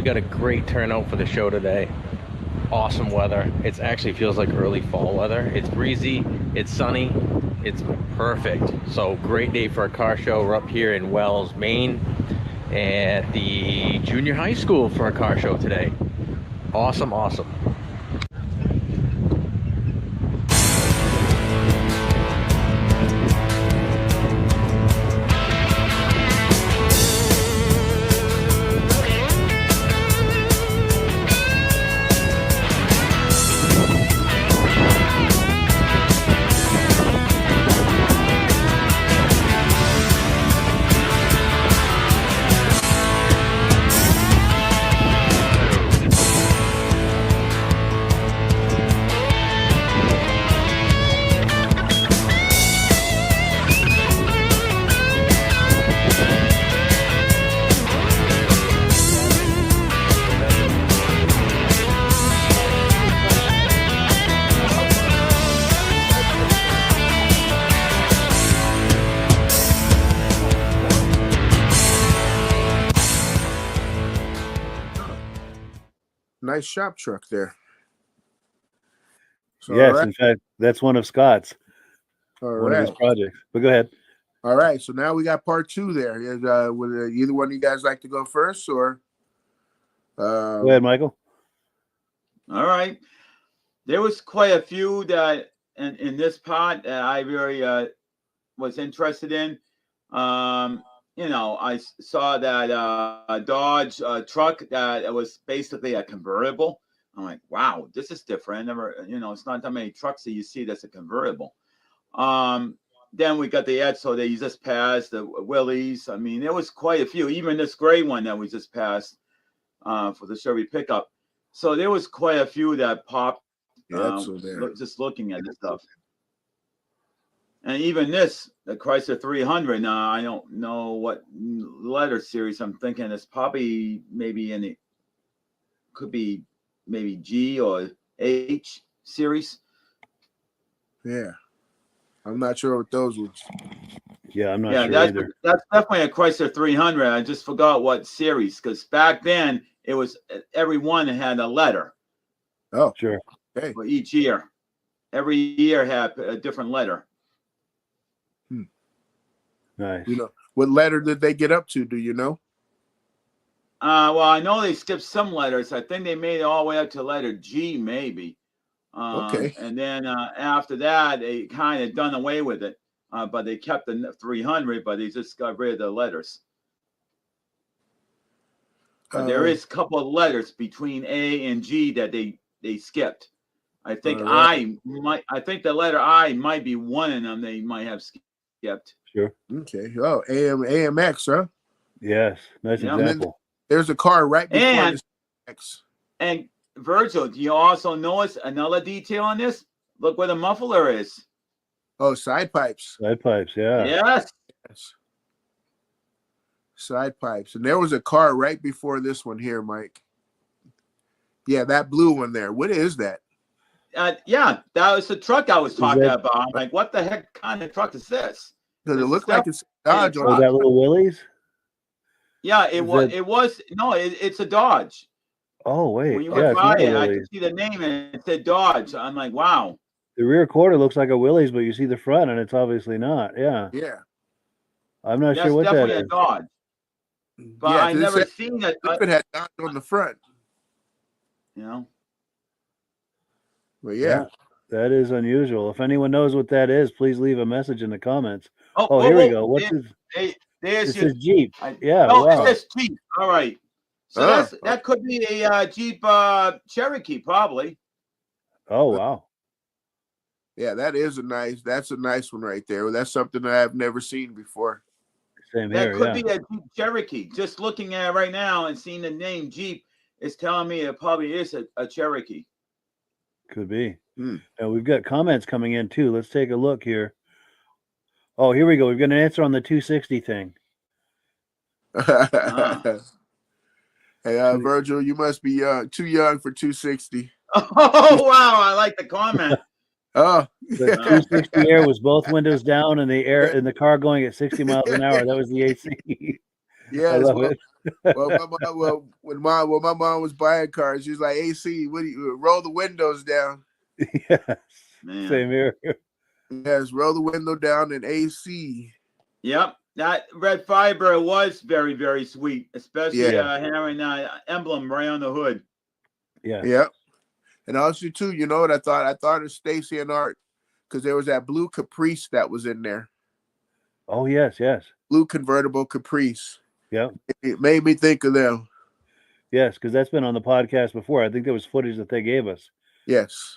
Got a great turnout for the show today. awesome weather. It actually feels like early fall weather. It's breezy, it's sunny, it's perfect. So great day for a car show. We're up here in Wells, Maine, at the junior high school for a car show today. Awesome, awesome. Nice shop truck there. So, yes, in fact, that's one of Scott's. One of his projects. But go ahead. All right, so now we got part 2 there. Would either one of you guys like to go first, or? Go ahead, Michael. All right. There was quite a few that in this part that I really was interested in. I saw that Dodge truck that was basically a convertible. I'm like, wow, this is different. I never, it's not that many trucks that you see that's a convertible. Then we got the Edsel that you just passed, the Willys. I mean, there was quite a few, even this gray one that we just passed for the Chevy pickup. So there was quite a few that popped just looking at this stuff. And even this, the Chrysler 300, now I don't know what letter series I'm thinking. It's probably maybe could be maybe G or H series. Yeah. I'm not sure what those ones. Yeah, I'm not sure either. That's definitely a Chrysler 300. I just forgot what series, because back then it was every one had a letter. Oh, sure. Okay. For each year. Every year had a different letter. Nice. What letter did they get up to? Do you know? Well, I know they skipped some letters. I think they made it all the way up to letter G, maybe. Okay. And then after that, they kind of done away with it. But they kept the 300, but they just got rid of the letters. There is a couple of letters between A and G that they skipped. I think I think the letter I might be one of them they might have skipped. Sure. Okay. Oh, AMX, huh? Yes. Nice example. There's a car right before this X. And Virgil, do you also notice another detail on this? Look where the muffler is. Oh, side pipes. Side pipes, yeah. Yes. Side pipes. And there was a car right before this one here, Mike. Yeah, that blue one there. What is that? Yeah, that was the truck I was talking about. I'm like, what the heck kind of truck is this? Does it look like it's Dodge? Oh, that little Willys? Yeah, it's a Dodge. Oh, wait. When you went by it, I could see the name and it said Dodge. I'm like, wow. The rear quarter looks like a Willys, but you see the front and it's obviously not. Yeah. Yeah. I'm not sure what that is. That's definitely a Dodge. But I never seen that. It had Dodge on the front. Well, yeah. That is unusual. If anyone knows what that is, please leave a message in the comments. Here we go. What's this? This is Jeep. It says Jeep. All right. So that could be a Jeep Cherokee, probably. Oh, wow. Yeah, that's a nice one right there. That's something that I've never seen before. Same here. That could be a Jeep Cherokee. Just looking at it right now and seeing the name Jeep is telling me it probably is a Cherokee. Could be. And we've got comments coming in too. Let's take a look here. Oh, here we go. We've got an answer on the 260 thing. Hey, Virgil, you must be too young for 260. Oh, wow. I like the comment. The 260 air was both windows down and the air in the car going at 60 miles an hour. That was the AC. Yeah, When my mom was buying cars, she was like, AC, what do you roll the windows down? Yes. Man. Same here. Yes, roll the window down and AC. Yep. That red fiber was very, very sweet, especially having that emblem right on the hood. Yeah. Yep. And also too, you know what I thought? I thought of Stacy and Art because there was that blue Caprice that was in there. Oh yes, yes. Blue convertible Caprice. Yeah. It made me think of them. Yes, because that's been on the podcast before. I think there was footage that they gave us. Yes.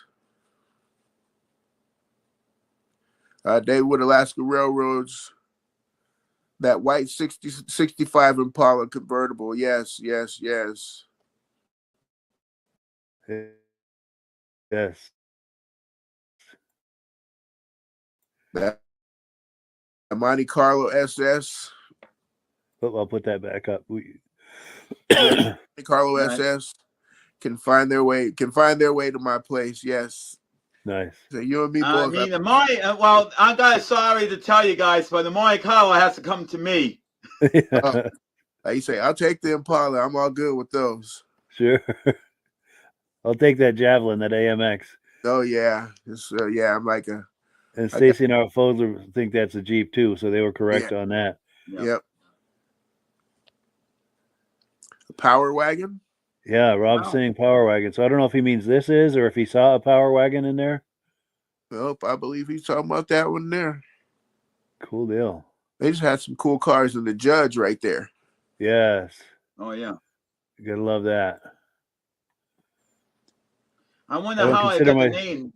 David Alaska Railroads. That white 65 Impala convertible. Yes, yes, yes. Yes. That Monte Carlo SS. I'll put that back up. Monte Carlo SS can find their way to my place. Yes. Nice. So you and me both. Well, I'm sorry to tell you guys, but the Monte Carlo has to come to me. You say, I'll take the Impala. I'm all good with those. Sure. I'll take that Javelin, that AMX. Oh yeah, I'm like a. And Stacy and our Fodler think that's a Jeep too, so they were correct on that. Yep. A Power Wagon. Yeah, Rob's saying Power Wagon. So I don't know if he means this is or if he saw a Power Wagon in there. Nope, I believe he's talking about that one there. Cool deal. They just had some cool cars in the Judge right there. Yes. Oh yeah. You gotta love that. I wonder how I got the name.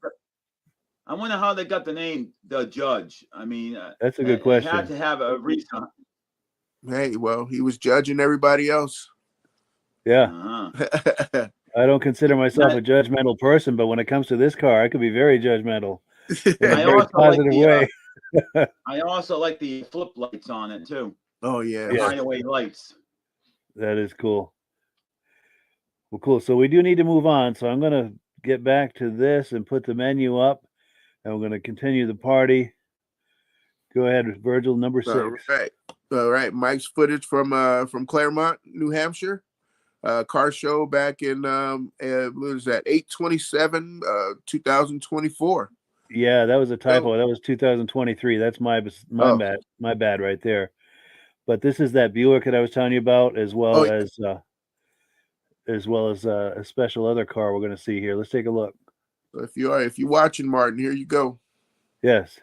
I wonder how they got the name The Judge. I mean, that's a good question. Had to have a reason. Hey, well, he was judging everybody else. Yeah. I don't consider myself a judgmental person, but when it comes to this car, I could be very judgmental in a very positive way. I also like the flip lights on it too. Oh yeah, highway lights. That is cool. Well, cool. So we do need to move on. So I'm going to get back to this and put the menu up, and we're going to continue the party. Go ahead, Virgil, number 6. All right. Mike's footage from Claremont, New Hampshire. Car show back in what was that, 8/27, 2024. Yeah, that was a typo. That was 2023. That's my bad right there. But this is that Buick that I was telling you about, as well as a special other car we're going to see here. Let's take a look. If you're watching, Martin, here you go. Yes.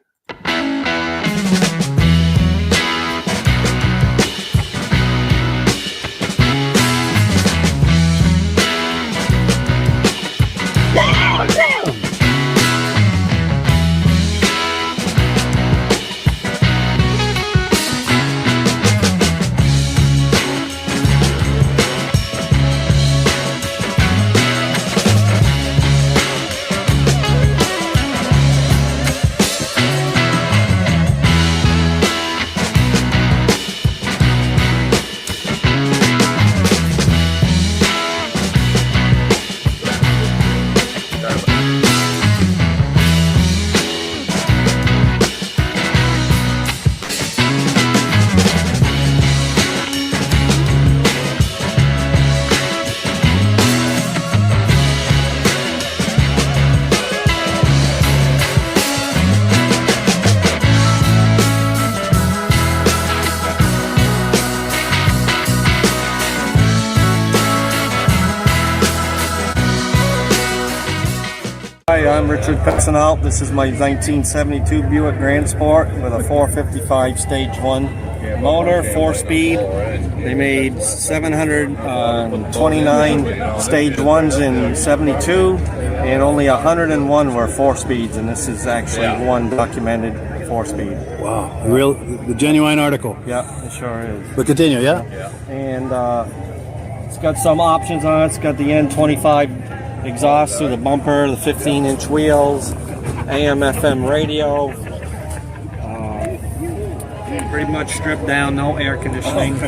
Hi, I'm Richard Pessinalt. This is my 1972 Buick Grand Sport with a 455 Stage 1 motor, 4-speed. They made 729 Stage 1s in 72, and only 101 were 4-speeds, and this is actually one documented 4-speed. Wow, the genuine article. Yeah, it sure is. But continue, yeah? And it's got some options on it. It's got the N25 exhaust through the bumper, the 15-inch wheels, AM/FM radio, pretty much stripped down, no air conditioning.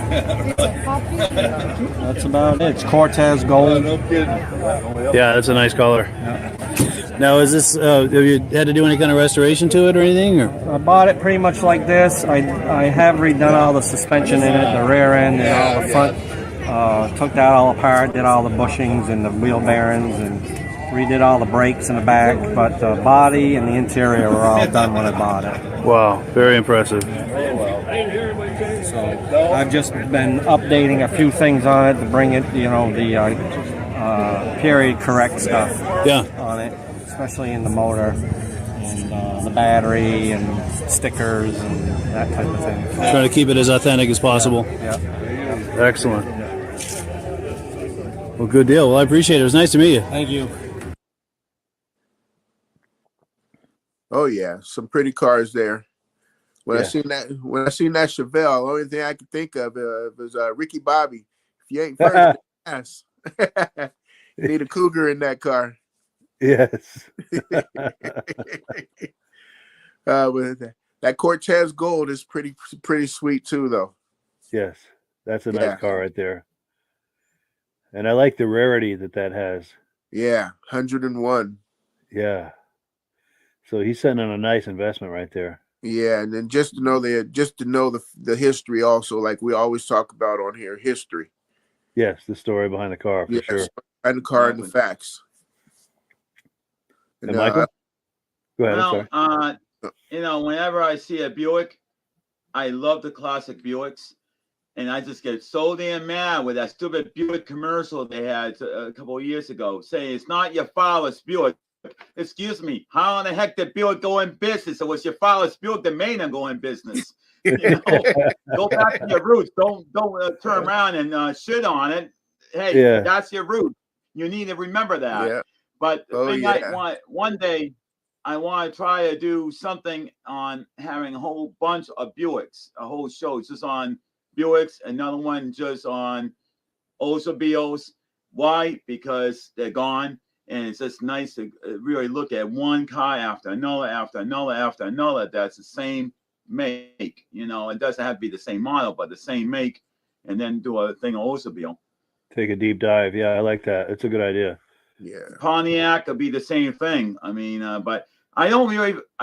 That's about it. It's Cortez Gold. Yeah, that's a nice color. Yeah. Now, is this, have you had to do any kind of restoration to it or anything? Or? I bought it pretty much like this. I have redone all the suspension in it, the rear end and all the front took that all apart, did all the bushings and the wheel bearings, and redid all the brakes in the back. But the body and the interior were all done when I bought it. Wow, very impressive. So I've just been updating a few things on it to bring it, the period correct stuff on it, especially in the motor and the battery and stickers and that type of thing. Trying to keep it as authentic as possible. Yeah. Excellent. Well, good deal. Well, I appreciate it. It was nice to meet you. Thank you. Oh yeah, some pretty cars there. When I seen that Chevelle, the only thing I could think of was Ricky Bobby. If you ain't first, ass. You need a Cougar in that car. Yes. That Cortez Gold is pretty sweet too, though. Yes, that's a nice car right there. And I like the rarity that has. Yeah, 101. Yeah. So he's sitting on a nice investment right there. Yeah, and then just to know the history also, like we always talk about on here, history. Yes, the story behind the car for sure. Behind the car and the facts. And Michael? Go ahead. Well, whenever I see a Buick, I love the classic Buicks, and I just get so damn mad with that stupid Buick commercial they had a couple of years ago, saying it's not your father's Buick. Excuse me, how in the heck did Buick go in business? It was your father's Buick that made him go in business. Go back to your roots. Don't turn around and shit on it. Hey, that's your roots. You need to remember that. Yeah. But one day I want to try to do something on having a whole bunch of Buicks, a whole show just on Buicks, another one just on Oldsmobiles. Why? Because they're gone. And it's just nice to really look at one car after another, that's the same make. It doesn't have to be the same model, but the same make, and then do a thing on Oldsmobile. Take a deep dive. Yeah, I like that. It's a good idea. Yeah. Pontiac could be the same thing. I mean, but I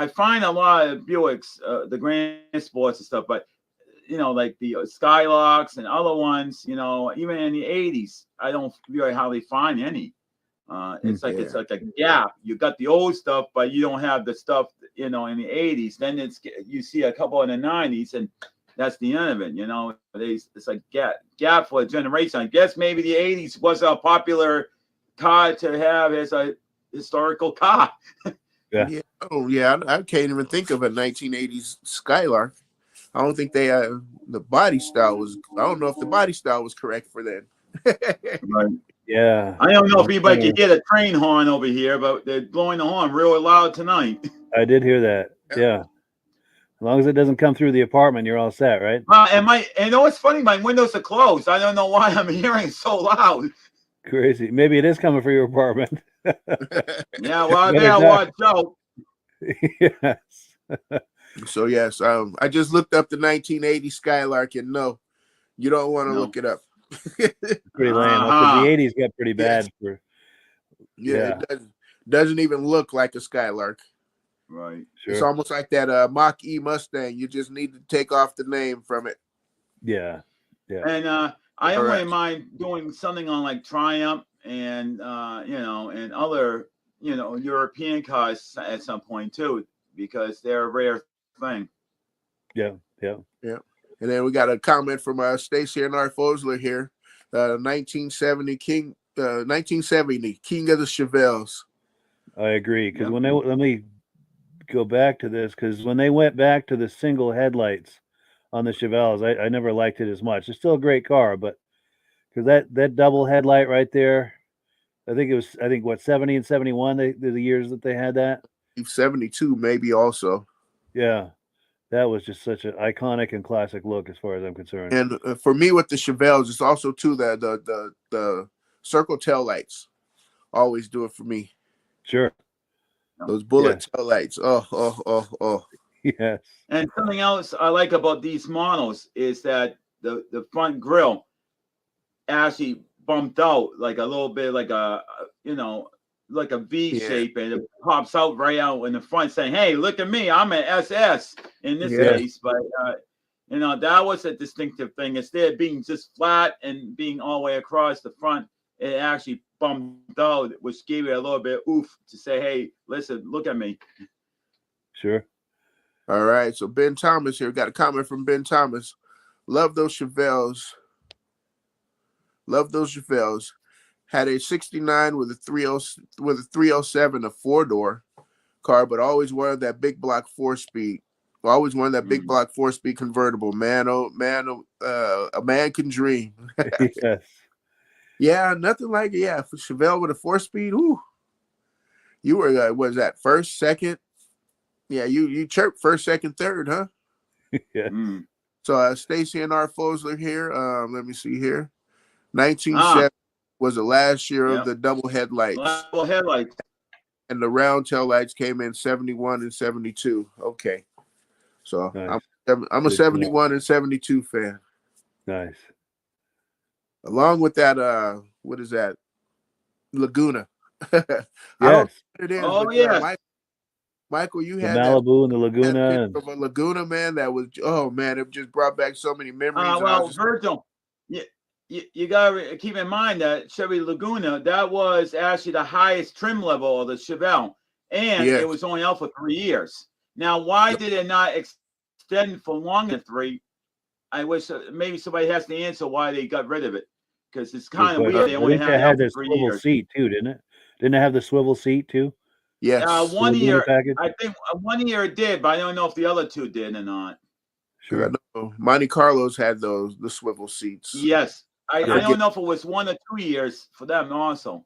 find a lot of Buicks, the Grand Sports and stuff, but like the Skylarks and other ones, even in the 80s, I don't really hardly find any. It's like a gap. You got the old stuff, but you don't have the stuff in the 80s. Then you see a couple in the 90s, and that's the end of it. It's like gap for a generation. I guess maybe the 80s was a popular car to have as a historical car. Yeah. Oh yeah. I can't even think of a 1980s Skylark. I don't think the body style was. I don't know if the body style was correct for then. Right. Yeah. I don't know if anybody can get a train horn over here, but they're blowing the horn real loud tonight. I did hear that. Yeah. As long as it doesn't come through the apartment, you're all set, right? And it's funny, my windows are closed. I don't know why I'm hearing it so loud. Crazy. Maybe it is coming for your apartment. Yeah, well, I better watch out. Yes. So yes, I just looked up the 1980 Skylark, and no, you don't want to look it up. Pretty lame. The 80s got pretty bad for. Yeah. It doesn't even look like a Skylark. Right. Sure. It's almost like that Mach E Mustang. You just need to take off the name from it. Yeah. Yeah. And I wouldn't mind doing something on like Triumph and and other European cars at some point too, because they're a rare thing. Yeah. And then we got a comment from Stacy and R. Fosler here. 1970 King of the Chevelles. I agree, because let me go back to this, because when they went back to the single headlights on the Chevelles, I never liked it as much. It's still a great car, but because that double headlight right there, I think 70 and 71 the years that they had that. 72 maybe also. Yeah. That was just such an iconic and classic look as far as I'm concerned. And for me with the Chevelles, it's also too the circle tail lights always do it for me. Sure. Those bullet tail lights. Oh. Yes. And something else I like about these models is that the front grille actually bumped out like a little bit, like a like a V shape, and it pops out right out in the front, saying, "Hey, look at me! I'm an SS in this case." But You know, that was a distinctive thing. Instead of being just flat and being all the way across the front, it actually bumped out, which gave it a little bit oof to say, hey, listen, look at me. Sure. All right. So Ben Thomas here. Got a comment from Ben Thomas. Love those Chevelles. Love those Chevelles. Had a 69 with a 307, a 4-door car, but always wanted that big block 4-speed. Always wanted that big block 4-speed convertible. Man, oh man, a man can dream. Yes. Yeah, nothing like it. Yeah, for Chevelle with a 4-speed. Ooh, you were what was that, first, second? Yeah, you chirped first, second, third, huh? Yeah. So Stacy and R. Fosler here. Let me see here. 1970 was the last year of the double headlights. Double headlights. And the round tail lights came in 71 and 72. Okay. So nice. I'm a 71 and 72 fan. Nice. Along with that, what is that? Laguna. Yes. It is, oh, yeah. Michael, you the had Malibu and the Laguna. Of a Laguna, man, that was, oh, man, it just brought back so many memories. Well, Virgil, you got to keep in mind that Chevy Laguna, that was actually the highest trim level of the Chevelle, and it was only out for 3 years. Now, why did it not extend for longer than 3? I wish maybe somebody has to answer why they got rid of it, because it's kind of weird. They only had the swivel seat too, didn't it? Didn't it have the swivel seat too? Yes. 1 year, I think 1 year it did, but I don't know if the other 2 did or not. Sure. I know. Monte Carlos had the swivel seats. Yes. I don't know if it was 1 or 2 years for them also.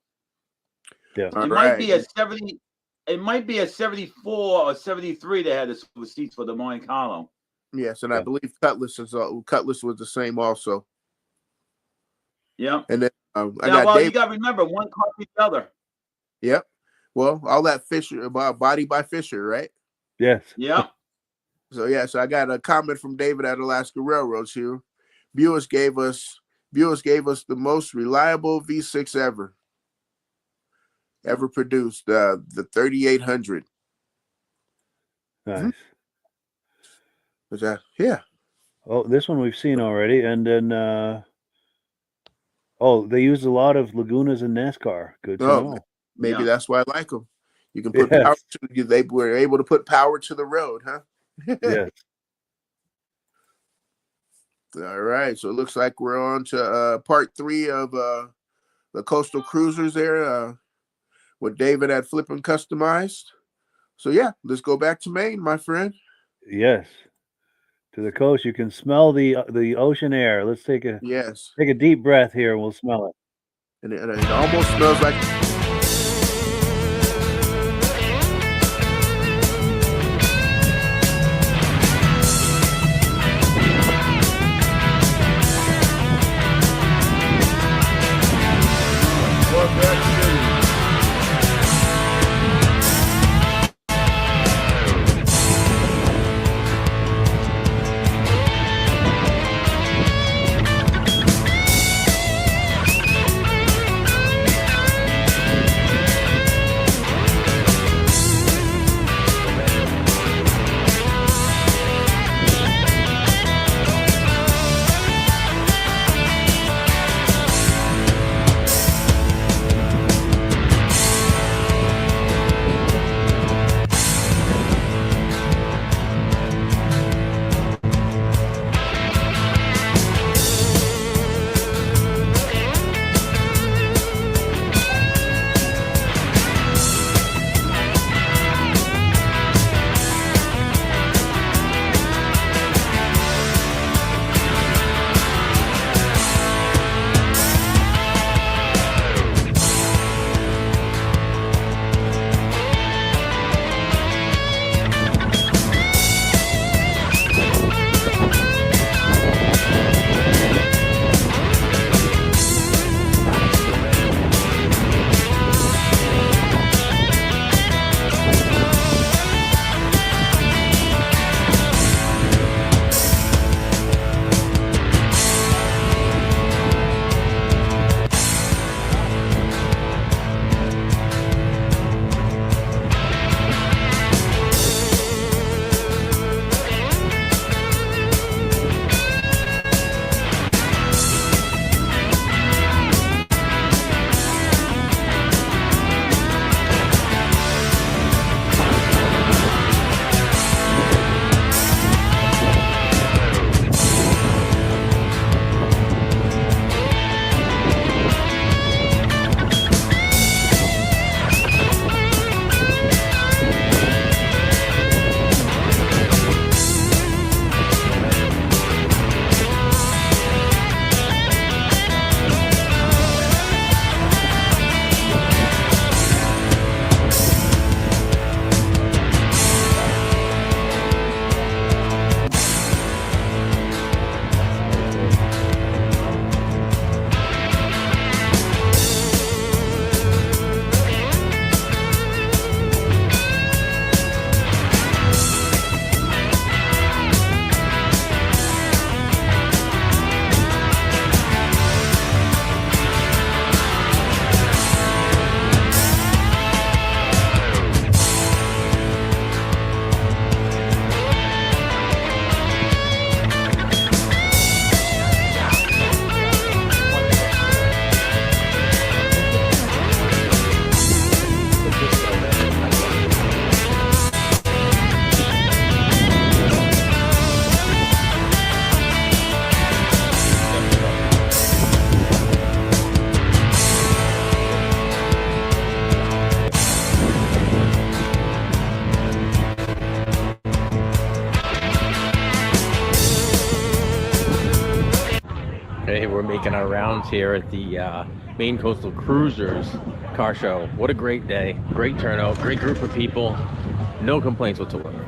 Yeah. It might be a 70. It might be a 74 or 73 that had the swivel seats for the Monte Carlo. Yes, and I believe Cutlass was the same also. Yeah. And then you got to remember, one copied the other. Yep. Well, all that Fisher, body by Fisher, right? Yes. Yeah. So I got a comment from David at Alaska Railroads here. Buick gave us the most reliable V6 ever produced, the 3800. Nice. Was that? Yeah. Oh, this one we've seen already, and then they use a lot of Lagunas in NASCAR. Good to know. Maybe that's why I like them. You can put power to. They were able to put power to the road, huh? Yes. All right. So it looks like we're on to part 3 of the Coastal Cruisers there, with David at Flippin Customized. So yeah, let's go back to Maine, my friend. Yes. To the coast, you can smell the ocean air. Let's take a deep breath here, and we'll smell it. And it almost smells like. Saturday. We're making our rounds here at the Maine Coastal Cruisers Car Show. What a great day. Great turnout. Great group of people. No complaints whatsoever.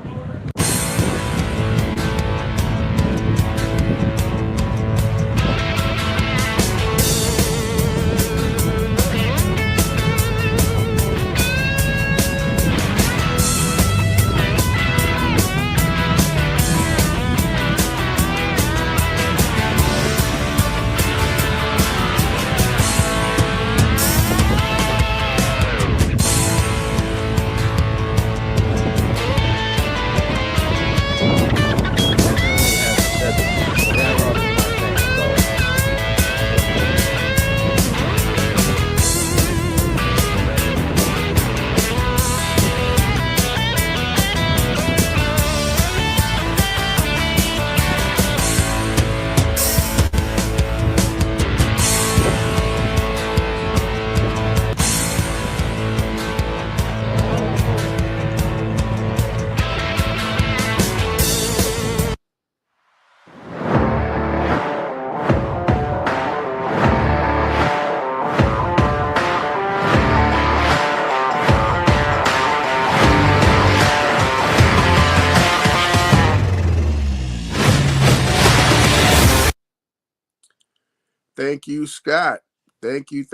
Thank you, Scott. Thank you.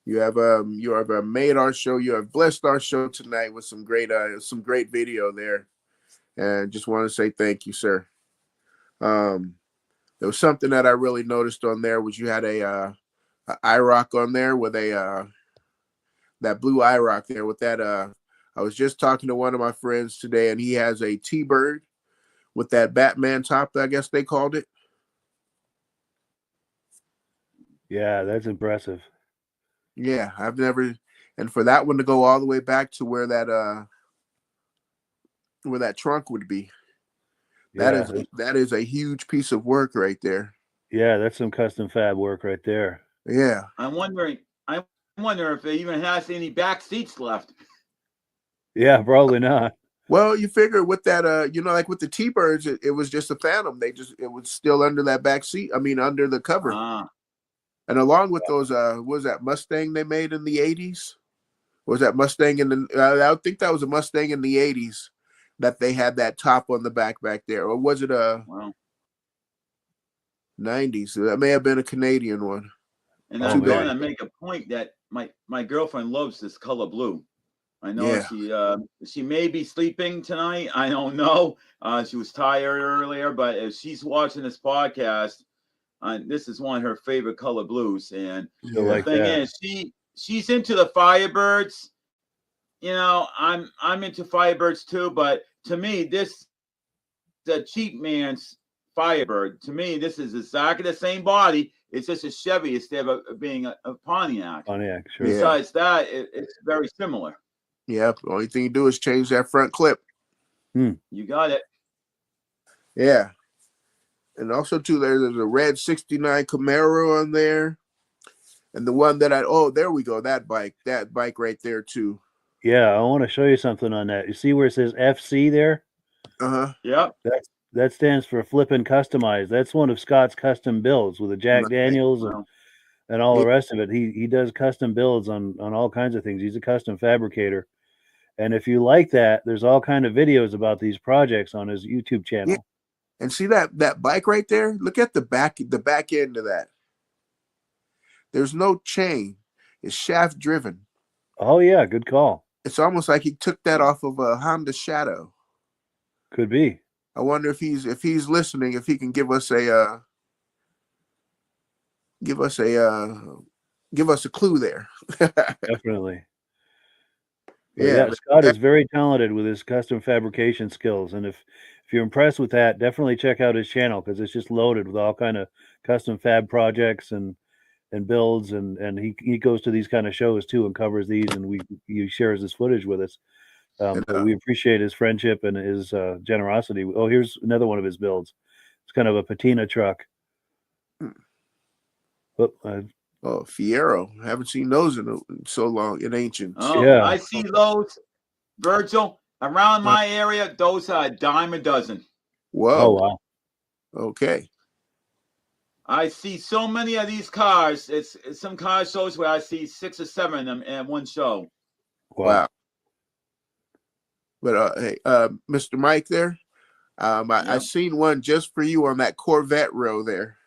You have made our show. You have blessed our show tonight with some great video there, and just want to say thank you, sir. There was something that I really noticed on there was you had a IROC on there with a that blue IROC there with that. I was just talking to one of my friends today, and he has a T-Bird with that Batman top, I guess they called it. Yeah, that's impressive. Yeah, I've never, and for that one to go all the way back to where that trunk would be, Yeah, that is a huge piece of work right there. Yeah, that's some custom fab work right there. Yeah. I wonder if it even has any back seats left. Yeah, probably not. Well, you figure with that, like with the T-Birds, it was just a Phantom. It was still under that back seat. I mean, under the cover. And along with those, what was that Mustang they made in the 80s? Was that Mustang I think that was a Mustang in the 80s that they had that top on the back there. Or was it a 90s? That may have been a Canadian one. And I'm going to make a point that my girlfriend loves this color blue. I know she may be sleeping tonight. I don't know. She was tired earlier, but if she's watching this podcast, this is one of her favorite color blues. And the thing is, she's into the Firebirds. You know, I'm into Firebirds too, but to me, this the cheap man's Firebird. To me, this is exactly the same body. It's just a Chevy instead of being a Pontiac. Pontiac, sure. Besides that, it's very similar. Yeah, the only thing you do is change that front clip. You got it. Yeah. And also, too, there's a red 69 Camaro on there. And the one that there we go, that bike right there, too. Yeah, I want to show you something on that. You see where it says FC there? Uh-huh. Yep. That stands for Flippin Customized. That's one of Scott's custom builds with a Jack Daniels and all the rest of it. He does custom builds on all kinds of things. He's a custom fabricator. And if you like that, there's all kind of videos about these projects on his YouTube channel. Yeah. And see that bike right there? Look at the back end of that. There's no chain. It's shaft driven. Oh yeah, good call. It's almost like he took that off of a Honda Shadow. Could be. I wonder if he's listening, if he can give us a clue there. Definitely. Yeah, Scott is very talented with his custom fabrication skills, and if you're impressed with that, definitely check out his channel because it's just loaded with all kind of custom fab projects and builds, and he goes to these kind of shows too and covers these, and he shares his footage with us. We appreciate his friendship and his generosity. Oh, here's another one of his builds. It's kind of a patina truck. Fiero. I haven't seen those in so long, in ancient. Oh, yeah. I see those, Virgil. Around my area, those are a dime a dozen. Whoa. Oh, wow. Okay. I see so many of these cars. It's some car shows where I see 6 or 7 of them in one show. Wow. But hey, Mr. Mike there, I seen one just for you on that Corvette row there.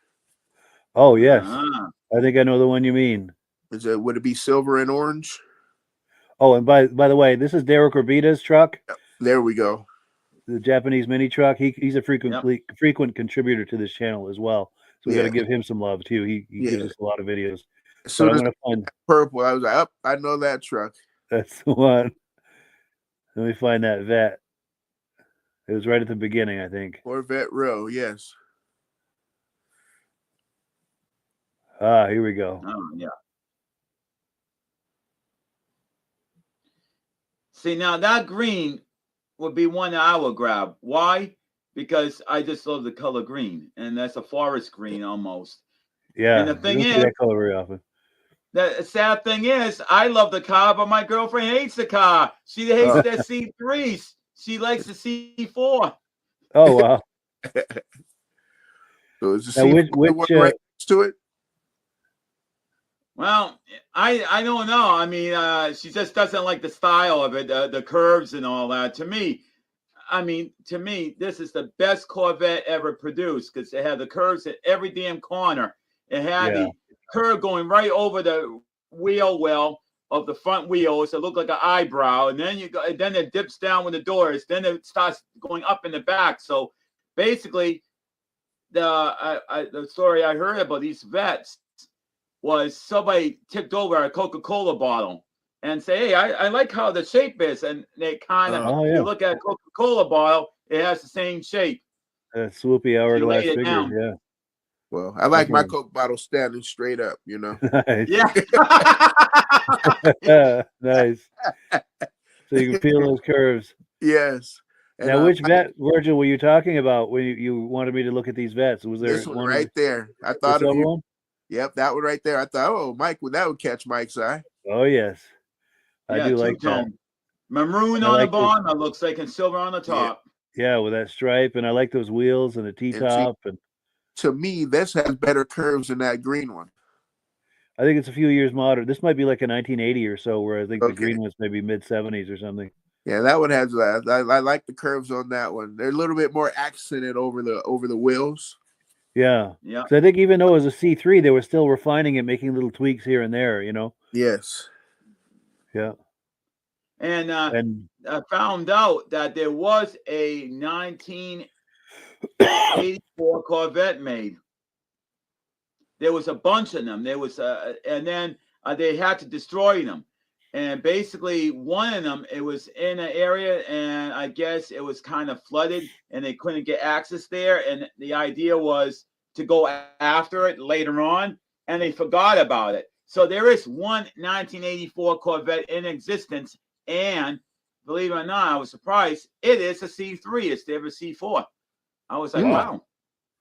Oh yes, I think I know the one you mean. Would it be silver and orange? Oh, and by the way, this is Derek Orbita's truck. There we go. The Japanese mini truck. He's a frequent contributor to this channel as well. So we got to give him some love too. He gives us a lot of videos. So I'm gonna find purple. I was like, oh, I know that truck. That's the one. Let me find that vet. It was right at the beginning, I think. Corvette row, yes. Ah, here we go. Oh yeah. See, now that green would be one that I would grab. Why? Because I just love the color green, and that's a forest green almost. Yeah. And the thing is, that color very often. The sad thing is, I love the car, but my girlfriend hates the car. She hates the C3s. She likes the C4. Oh wow. So is the C4 right next to it? Well, I don't know. I mean, she just doesn't like the style of it, the curves and all that. To me, this is the best Corvette ever produced because it had the curves at every damn corner. It had the curve going right over the wheel well of the front wheels. It looked like an eyebrow, and then then it dips down with the doors. Then it starts going up in the back. So basically, the story I heard about these vets was somebody tipped over a Coca-Cola bottle and say, hey, I like how the shape is. And they kind of, you look at a Coca-Cola bottle, it has the same shape. Swoopy hourglass figure, yeah. Well, I like my Coke bottle standing straight up, you know. Nice. Yeah. Nice. So you can feel those curves. Yes. And now, which vet, Virgil, were you talking about when you wanted me to look at these vets? Was there this one right there? I thought of you. One? Yep, that one right there. I thought, oh, Mike, that would catch Mike's eye. Oh, yes. I do like that. Maroon on the bottom, it looks like, and silver on the top. Yeah, with that stripe, and I like those wheels and the T-top. And to me, this has better curves than that green one. I think it's a few years modern. This might be like a 1980 or so, where I think the green one's maybe mid-70s or something. Yeah, that one has that. I like the curves on that one. They're a little bit more accented over the wheels. Yeah. So I think even though it was a C3, they were still refining it, making little tweaks here and there, you know? Yes. Yeah. And I found out that there was a 1984 Corvette made. There was a bunch of them. There was and then they had to destroy them. And basically, one of them, it was in an area, and I guess it was kind of flooded, and they couldn't get access there. And the idea was to go after it later on, and they forgot about it. So there is one 1984 Corvette in existence, and believe it or not, I was surprised. It is a C3. It's never a C4. I was like, wow.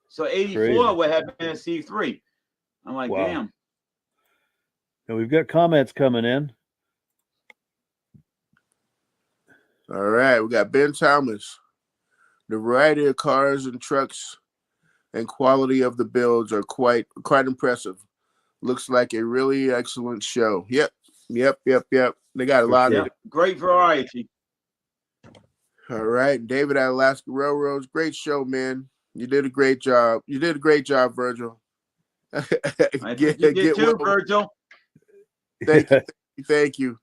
So 84 would have been a C3. I'm like, damn. Now we've got comments coming in. All right, we got Ben Thomas. The variety of cars and trucks and quality of the builds are quite impressive. Looks like a really excellent show. Yep. They got a lot of it. Great variety. All right, David at Alaska Railroads. Great show, man. You did a great job. Virgil. I think you did too, Virgil. Thank you.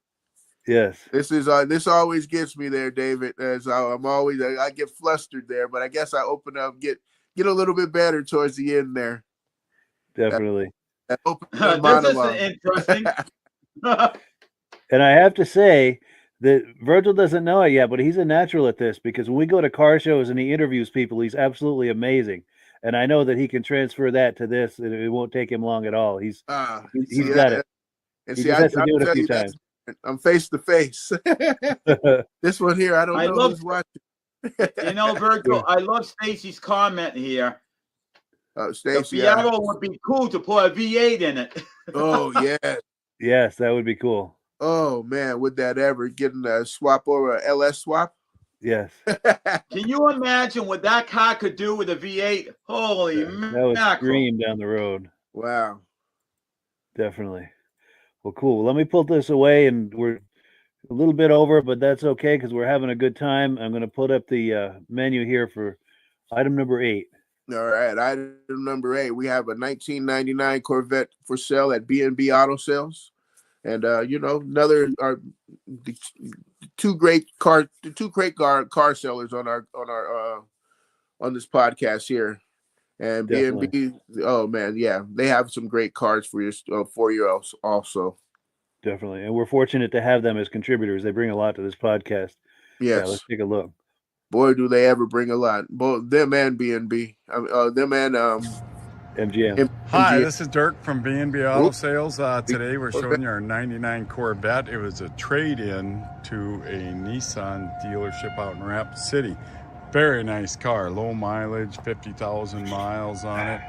Yes. This always gets me there, David. As I get flustered there, but I guess I open up, get a little bit better towards the end there. Definitely. That this is interesting. And I have to say that Virgil doesn't know it yet, but he's a natural at this, because when we go to car shows and he interviews people, he's absolutely amazing. And I know that he can transfer that to this, and it won't take him long at all. He's got it. And he just has to do it a few times. I'm face to face. This one here, I don't know who's watching. You know, Virgil, I love Stacy's comment here. Stacy, the Fiero would be cool to put a V8 in it. Oh yeah. Yes, that would be cool. Oh man, would that ever get a swap over a LS swap? Yes. Can you imagine what that car could do with a V8? Holy That was mackerel. scream down the road. Wow. Definitely. Well, cool. Let me pull this away, and we're a little bit over, but that's okay because we're having a good time. I'm going to put up the menu here for item number 8. All right. Item number 8. We have a 1999 Corvette for sale at B&B Auto Sales. And another the two great car sellers on this podcast here, and B&B. Oh man, yeah, they have some great cars for you also. Definitely, and we're fortunate to have them as contributors. They bring a lot to this podcast. Yes. Yeah, let's take a look. Boy, do they ever bring a lot. Both them and B&B. Them and MGM. Hi, this is Dirk from B&B Auto Sales. Today we're showing you our 99 Corvette. It was a trade-in to a Nissan dealership out in Rapid City. Very nice car, low mileage, 50,000 miles on it.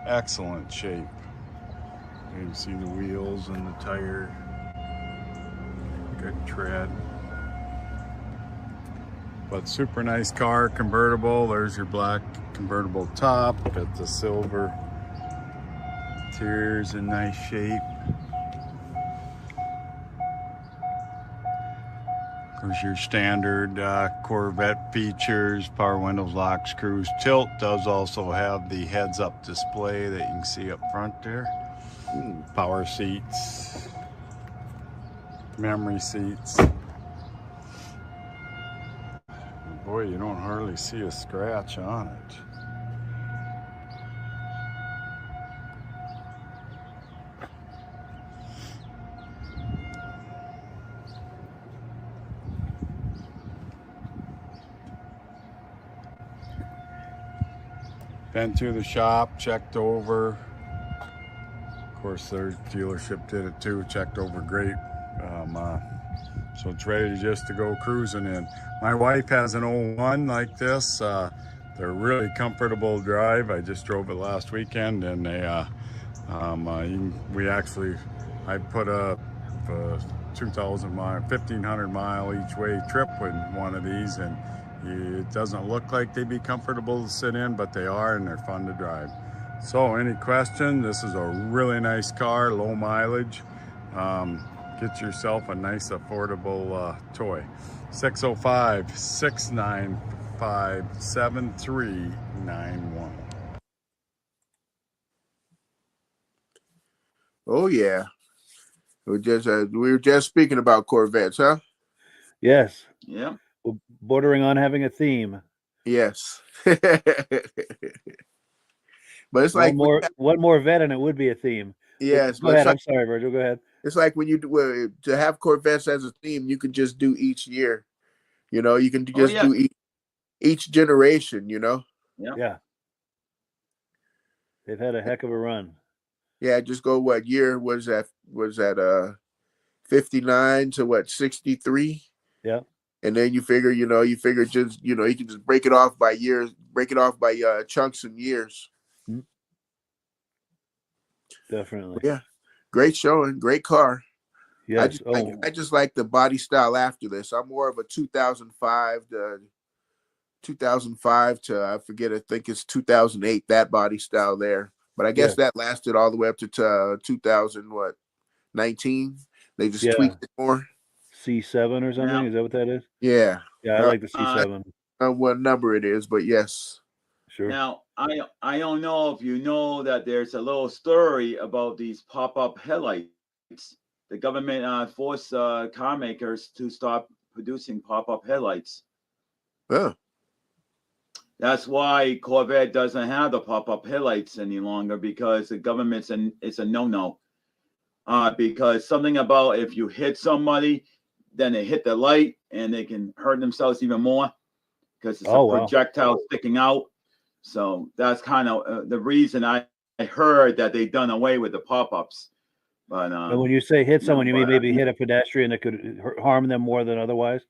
Excellent shape. You can see the wheels and the tire. Good tread. But super nice car, convertible. There's your black convertible top. Got the silver interior's in nice shape. There's your standard Corvette features, power windows, locks, cruise, tilt. Does also have the heads-up display that you can see up front there. Power seats, memory seats. Boy, you don't hardly see a scratch on it. Been to the shop, checked over. Of course, their dealership did it too, checked over great. So it's ready just to go cruising in. My wife has an 01 like this. They're really comfortable drive. I just drove it last weekend, and they, I put a 2,000 mile, 1,500 mile each way trip with one of these, and it doesn't look like they'd be comfortable to sit in, but they are, and they're fun to drive. So any question, this is a really nice car, low mileage. Get yourself a nice affordable toy. 605-695-7391. Oh yeah. We were just speaking about Corvettes, huh? Yes. Yeah. We're bordering on having a theme. Yes. But it's like one more vet and it would be a theme. Yes. Go ahead. I'm sorry, Virgil. Go ahead. It's like when to have Corvettes as a theme, you can just do each year. You know, you can just do each generation, you know? Yeah. They've had a heck of a run. Yeah, just go what year was that 59 to what 63? Yeah. And then you figure just, you can just break it off by years, chunks and years. Definitely. Yeah. Great showing, great car. Yes. I just like the body style after this. I'm more of a 2005 to I forget, I think it's 2008, that body style there. But I guess that lasted all the way up to 2019. They just tweaked it more. C7 or something? Is that what that is? Yeah. Yeah, I like the C7. What number it is, but yes. Sure. Now, I don't know if you know that there's a little story about these pop-up headlights. The government forced car makers to stop producing pop-up headlights. Oh. That's why Corvette doesn't have the pop-up headlights any longer, because the government's it's a no-no. Because something about if you hit somebody, then they hit the light and they can hurt themselves even more because it's a projectile sticking out. So that's kind of the reason I heard that they've done away with the pop-ups. But when you say hit someone, you mean maybe hit a pedestrian that could harm them more than otherwise?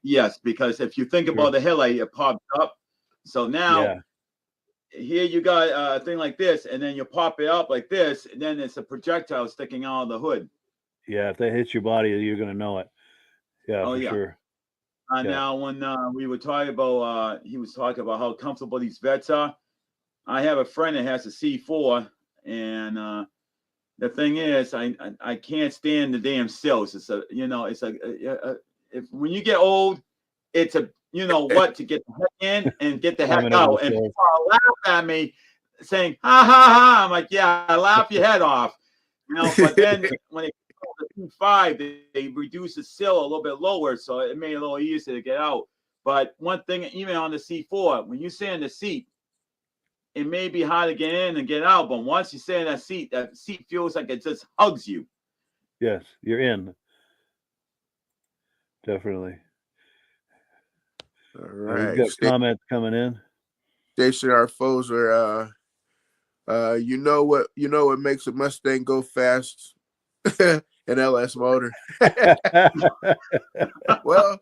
Yes, because if you think about the headlight, it pops up. So now here you got a thing like this, and then you pop it up like this, and then it's a projectile sticking out of the hood. Yeah, if they hit your body, you're going to know it. Yeah, for sure. Now, when we were talking about, he was talking about how comfortable these vets are. I have a friend that has a C4, and the thing is, I can't stand the damn sills. It's if when you get old, it's a to get the heck in and get the heck out. And people laugh at me, saying ha ha ha. I'm like, yeah, laugh your head off, But then when it the T5, they reduced the sill a little bit lower, so it made it a little easier to get out. But one thing, even on the C4, when you sit in the seat, it may be hard to get in and get out, but once you sit in that seat feels like it just hugs you. Yes, you're in. Definitely. All right. We've got comments coming in. Stationary foes are what makes a Mustang go fast? An LS motor. Well,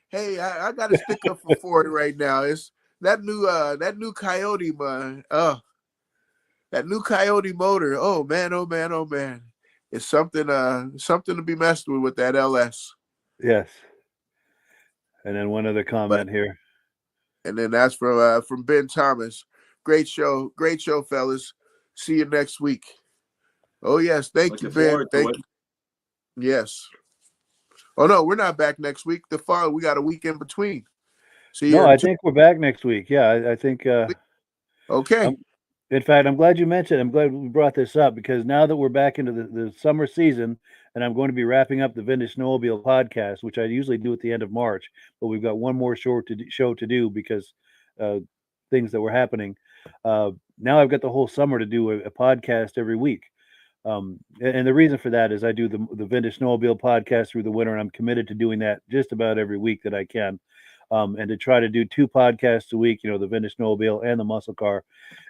hey, I got to stick up for Ford right now. It's that new Coyote, man. That new Coyote motor. Oh man, oh man, oh man. It's something to be messed with that LS. Yes. And then one other comment here. And then that's from Ben Thomas. Great show, fellas. See you next week. Oh yes, thank you, Ben. Thank you. Yes. Oh no, we're not back next week. We got a week in between. No, I think we're back next week. Yeah, I think. Okay. In fact, I'm glad you mentioned. I'm glad we brought this up because now that we're back into the summer season, and I'm going to be wrapping up the Vintage Snowmobile podcast, which I usually do at the end of March, but we've got one more show to do because things that were happening. Now I've got the whole summer to do a podcast every week. And the reason for that is I do the Vintage Snowmobile podcast through the winter, and I'm committed to doing that just about every week that I can. And to try to do 2 podcasts a week, the Vintage Snowmobile and the muscle car,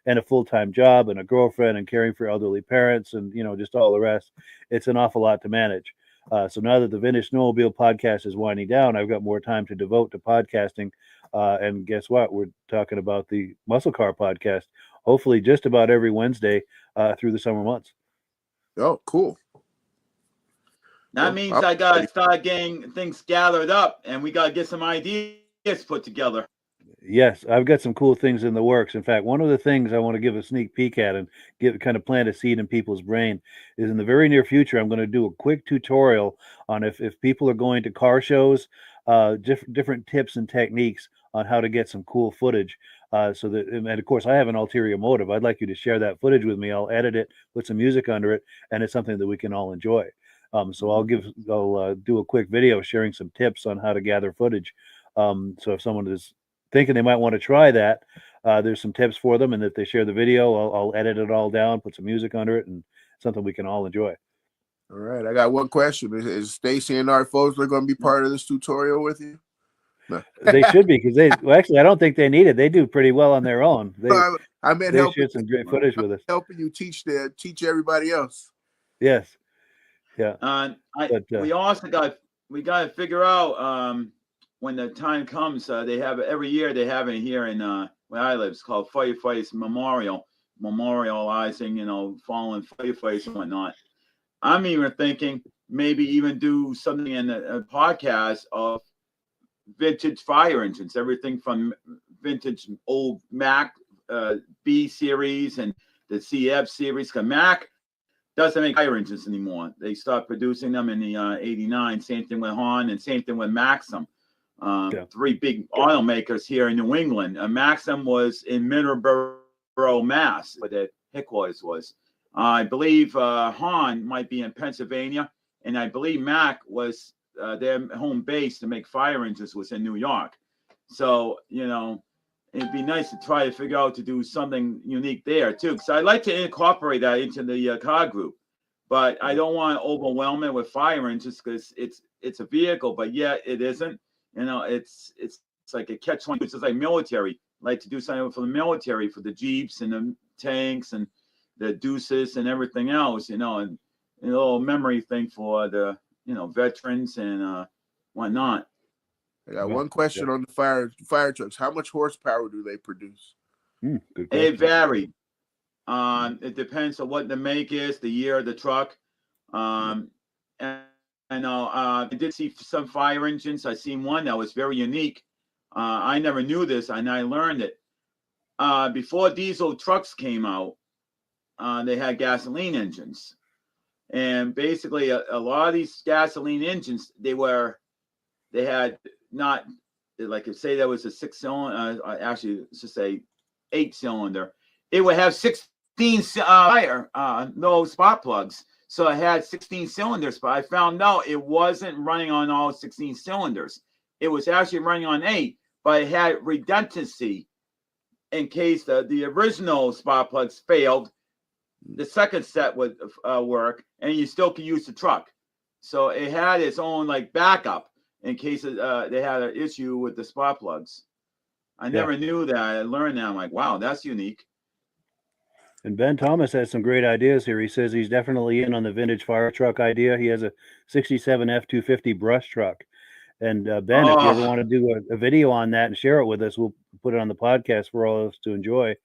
and a full-time job and a girlfriend and caring for elderly parents and, just all the rest. It's an awful lot to manage. So now that the Vintage Snowmobile podcast is winding down, I've got more time to devote to podcasting. And guess what? We're talking about the muscle car podcast, hopefully just about every Wednesday through the summer months. Oh, cool. That means I got to start getting things gathered up, and we got to get some ideas put together. Yes, I've got some cool things in the works. In fact, one of the things I want to give a sneak peek at and plant a seed in people's brain is in the very near future, I'm going to do a quick tutorial on if people are going to car shows, different tips and techniques on how to get some cool footage. So that, and of course, I have an ulterior motive. I'd like you to share that footage with me. I'll edit it, put some music under it, and it's something that we can all enjoy. So I'll do a quick video sharing some tips on how to gather footage. So if someone is thinking they might want to try that, there's some tips for them. And if they share the video, I'll edit it all down, put some music under it, and something we can all enjoy. All right. I got one question. Is Stacy and Art Fosler going to be part of this tutorial with you? No. They should be, because actually, I don't think they need it. They do pretty well on their own. I meant they shared some great footage with us. Helping you teach everybody else. Yes. Yeah. We also got to figure out when the time comes. They have every year. They have it here in where I live. It's called Firefighters Memorial, memorializing fallen firefighters and whatnot. I'm even thinking maybe even do something in a podcast of vintage fire engines, everything from vintage old Mac B series and the CF series. Because Mac doesn't make fire engines anymore. They stopped producing them in the 89. Same thing with Hahn and same thing with Maxim. 3 big automakers here in New England. Maxim was in Middleborough, Mass, where the headquarters was. I believe Hahn might be in Pennsylvania, and I believe Mac was their home base to make fire engines was in New York. So, it'd be nice to try to figure out to do something unique there too. Because I'd like to incorporate that into the car group, but I don't want to overwhelm it with fire engines because it's a vehicle, but yet it isn't. It's like a catch-22. It's just like military. I like to do something for the military, for the Jeeps and the tanks and the Deuces and everything else, and a little memory thing for the veterans and whatnot. I got one question on the fire trucks. How much horsepower do they produce? It varies. It depends on what the make is, the year of the truck. And I did see some fire engines. I seen one that was very unique. I never knew this, and I learned it. Before diesel trucks came out, they had gasoline engines. And basically, a lot of these gasoline engines, they had not, like, say there was a 6-cylinder, actually, let's just say 8-cylinder. It would have 16 fire, no spark plugs. So it had 16 cylinders, but I found out it wasn't running on all 16 cylinders. It was actually running on 8, but it had redundancy in case the original spark plugs failed. The second set would work, and you still could use the truck. So it had its own like backup in case they had an issue with the spark plugs. I never knew that. I learned that. I'm like, wow, that's unique. And Ben Thomas has some great ideas here. He says he's definitely in on the vintage fire truck idea. He has a 67 F-250 brush truck. And Ben, if you ever want to do a video on that and share it with us, we'll put it on the podcast for all of us to enjoy.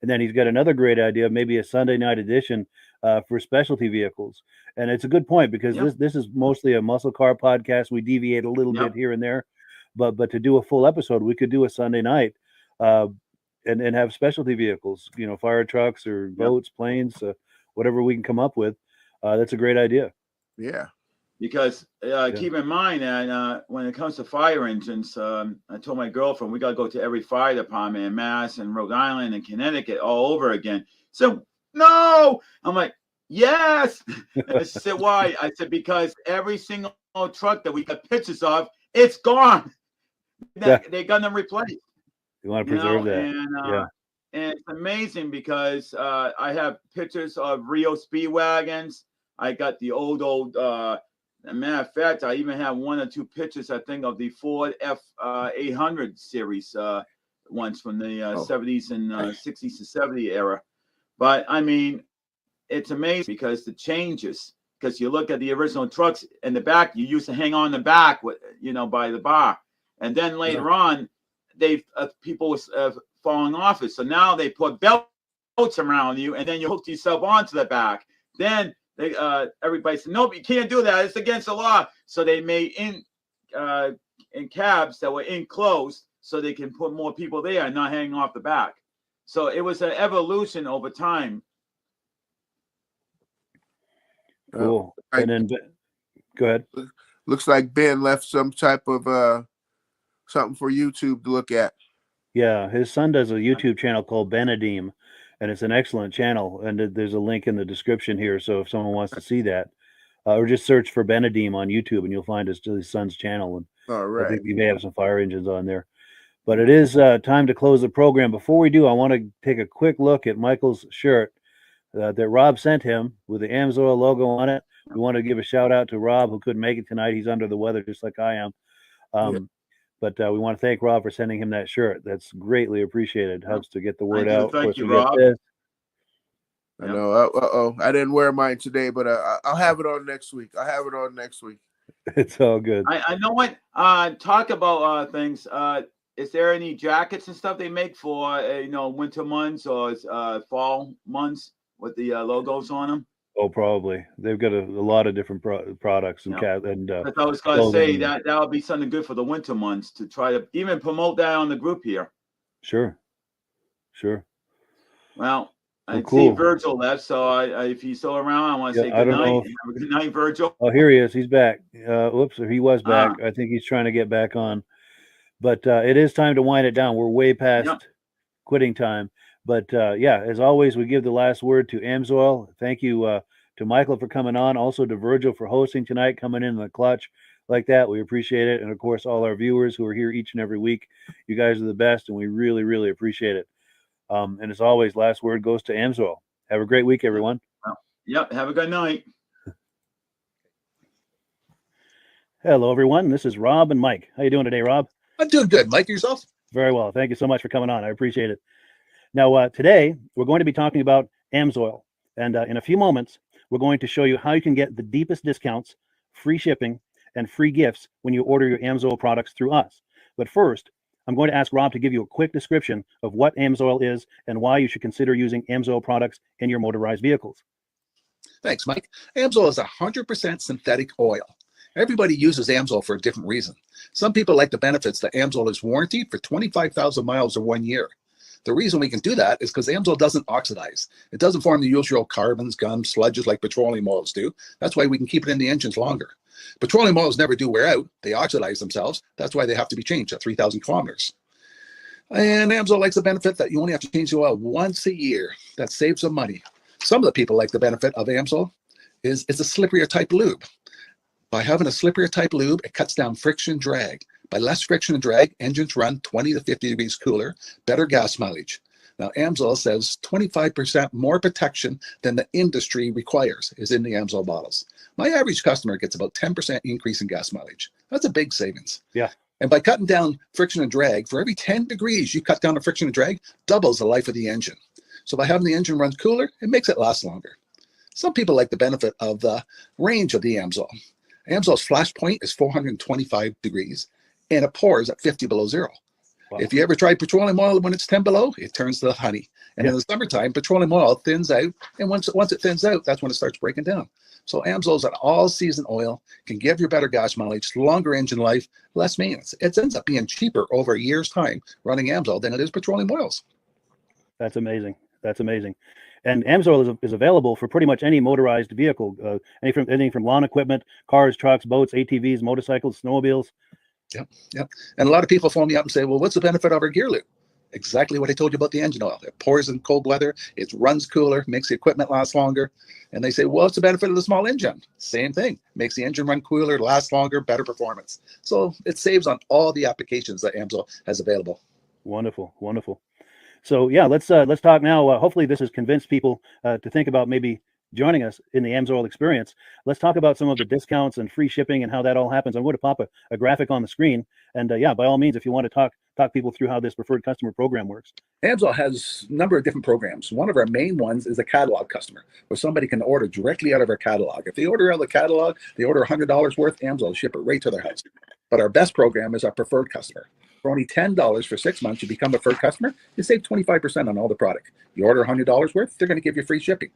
And then he's got another great idea, maybe a Sunday night edition for specialty vehicles. And it's a good point because this is mostly a muscle car podcast. We deviate a little bit here and there. But to do a full episode, we could do a Sunday night and have specialty vehicles, you know, fire trucks or boats, planes, whatever we can come up with. That's a great idea. Yeah. Because keep in mind that when it comes to fire engines, I told my girlfriend we got to go to every fire department in Mass and Rhode Island and Connecticut all over again. So, no, I'm like, yes. And she said, why? I said, because every single truck that we got pictures of, it's gone. They're going to replace. You want to preserve that. And, and it's amazing because I have pictures of Rio Speed wagons. I got the old, as a matter of fact, I even have 1 or 2 pictures, I think, of the Ford F800 series ones from the 70s and 60s to 70 era. But, I mean, it's amazing because the changes, because you look at the original trucks in the back, you used to hang on the back, with, you know, by the bar. And then later on, people was falling off it. So now they put belts around you, and then you hook yourself onto the back. Then everybody said, nope, you can't do that. It's against the law. So they made in cabs that were enclosed so they can put more people there and not hanging off the back. So it was an evolution over time. Cool. And then, go ahead. Looks like Ben left some type of something for YouTube to look at. Yeah, his son does a YouTube channel called Benedim, and it's an excellent channel. And there's a link in the description here. So if someone wants to see that, or just search for Benedim on YouTube, and you'll find his son's channel. And all right, I think you may have some fire engines on there. But it is time to close the program. Before we do, I want to take a quick look at Michael's shirt that Rob sent him with the Amsoil logo on it. We want to give a shout out to Rob, who couldn't make it tonight. He's under the weather just like I am. But we want to thank Rob for sending him that shirt. That's greatly appreciated. Helps to get the word out. Thank you, Rob. I know. I didn't wear mine today, but I'll have it on next week. It's all good. I know what. Talk about things. Is there any jackets and stuff they make for winter months or fall months with the logos on them? Oh, probably. They've got a lot of different products and I was going to say that would be something good for the winter months to try to even promote that on the group here. Sure. Well, I see Virgil left, so if he's still around, I want to say good night. Have a good night, Virgil. Oh, here he is. He's back. He was back. I think he's trying to get back on. But it is time to wind it down. We're way past quitting time. But as always, we give the last word to Amsoil. Thank you to Michael for coming on. Also to Virgil for hosting tonight, coming in the clutch like that. We appreciate it. And of course, all our viewers who are here each and every week. You guys are the best, and we really, really appreciate it. And as always, last word goes to Amsoil. Have a great week, everyone. Yep. Have a good night. Hello, everyone. This is Rob and Mike. How you doing today, Rob? I'm doing good. Mike, yourself? Very well. Thank you so much for coming on. I appreciate it. Now, today, we're going to be talking about Amsoil. And in a few moments, we're going to show you how you can get the deepest discounts, free shipping, and free gifts when you order your Amsoil products through us. But first, I'm going to ask Rob to give you a quick description of what Amsoil is and why you should consider using Amsoil products in your motorized vehicles. Thanks, Mike. Amsoil is 100% synthetic oil. Everybody uses Amsoil for a different reason. Some people like the benefits that Amsoil is warranted for 25,000 miles or 1 year. The reason we can do that is because Amsoil doesn't oxidize. It doesn't form the usual carbons, gums, sludges like petroleum oils do. That's why we can keep it in the engines longer. Petroleum oils never do wear out. They oxidize themselves. That's why they have to be changed at 3,000 kilometers. And Amsoil likes the benefit that you only have to change the oil once a year. That saves some money. Some of the people like the benefit of Amsoil is it's a slipperier type lube. By having a slipperier type lube, it cuts down friction and drag. By less friction and drag, engines run 20 to 50 degrees cooler, better gas mileage. Now, Amsoil says 25% more protection than the industry requires is in the Amsoil bottles. My average customer gets about 10% increase in gas mileage. That's a big savings. Yeah. And by cutting down friction and drag, for every 10 degrees you cut down the friction and drag, doubles the life of the engine. So by having the engine run cooler, it makes it last longer. Some people like the benefit of the range of the Amsoil. Amsoil's flash point is 425 degrees, and it pours at 50 below zero. Wow. If you ever try petroleum oil when it's 10 below, it turns to honey. And in the summertime, petroleum oil thins out, and once it thins out, that's when it starts breaking down. So Amsoil's an all-season oil, can give you better gas mileage, longer engine life, less maintenance. It ends up being cheaper over a year's time running Amsoil than it is petroleum oils. That's amazing. That's amazing. And Amsoil is available for pretty much any motorized vehicle, anything from lawn equipment, cars, trucks, boats, ATVs, motorcycles, snowmobiles. Yep. And a lot of people phone me up and say, well, what's the benefit of our gear lube? Exactly what I told you about the engine oil. It pours in cold weather, it runs cooler, makes the equipment last longer. And they say, well, what's the benefit of the small engine? Same thing. Makes the engine run cooler, last longer, better performance. So it saves on all the applications that Amsoil has available. Wonderful, wonderful. So yeah, let's talk now. Hopefully this has convinced people to think about maybe joining us in the Amsoil experience. Let's talk about some of the discounts and free shipping and how that all happens. I'm going to pop a graphic on the screen. And yeah, by all means, if you want to talk people through how this preferred customer program works. Amsoil has a number of different programs. One of our main ones is a catalog customer, where somebody can order directly out of our catalog. If they order out of the catalog, they order $100 worth, Amsoil will ship it right to their house. But our best program is our preferred customer. For only $10 for 6 months, you become a preferred customer, you save 25% on all the product. You order $100 worth, they're going to give you free shipping.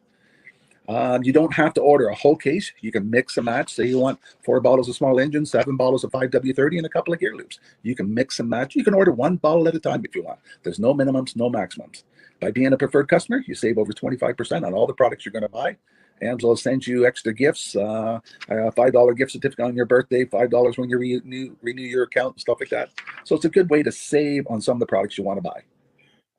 You don't have to order a whole case. You can mix and match. Say you want 4 bottles of small engine, 7 bottles of 5W30, and a couple of gear loops. You can mix and match. You can order 1 bottle at a time if you want. There's no minimums, no maximums. By being a preferred customer, you save over 25% on all the products you're going to buy. Amsoil sends you extra gifts, a $5 gift certificate on your birthday, $5 when you renew your account, and stuff like that. So it's a good way to save on some of the products you want to buy.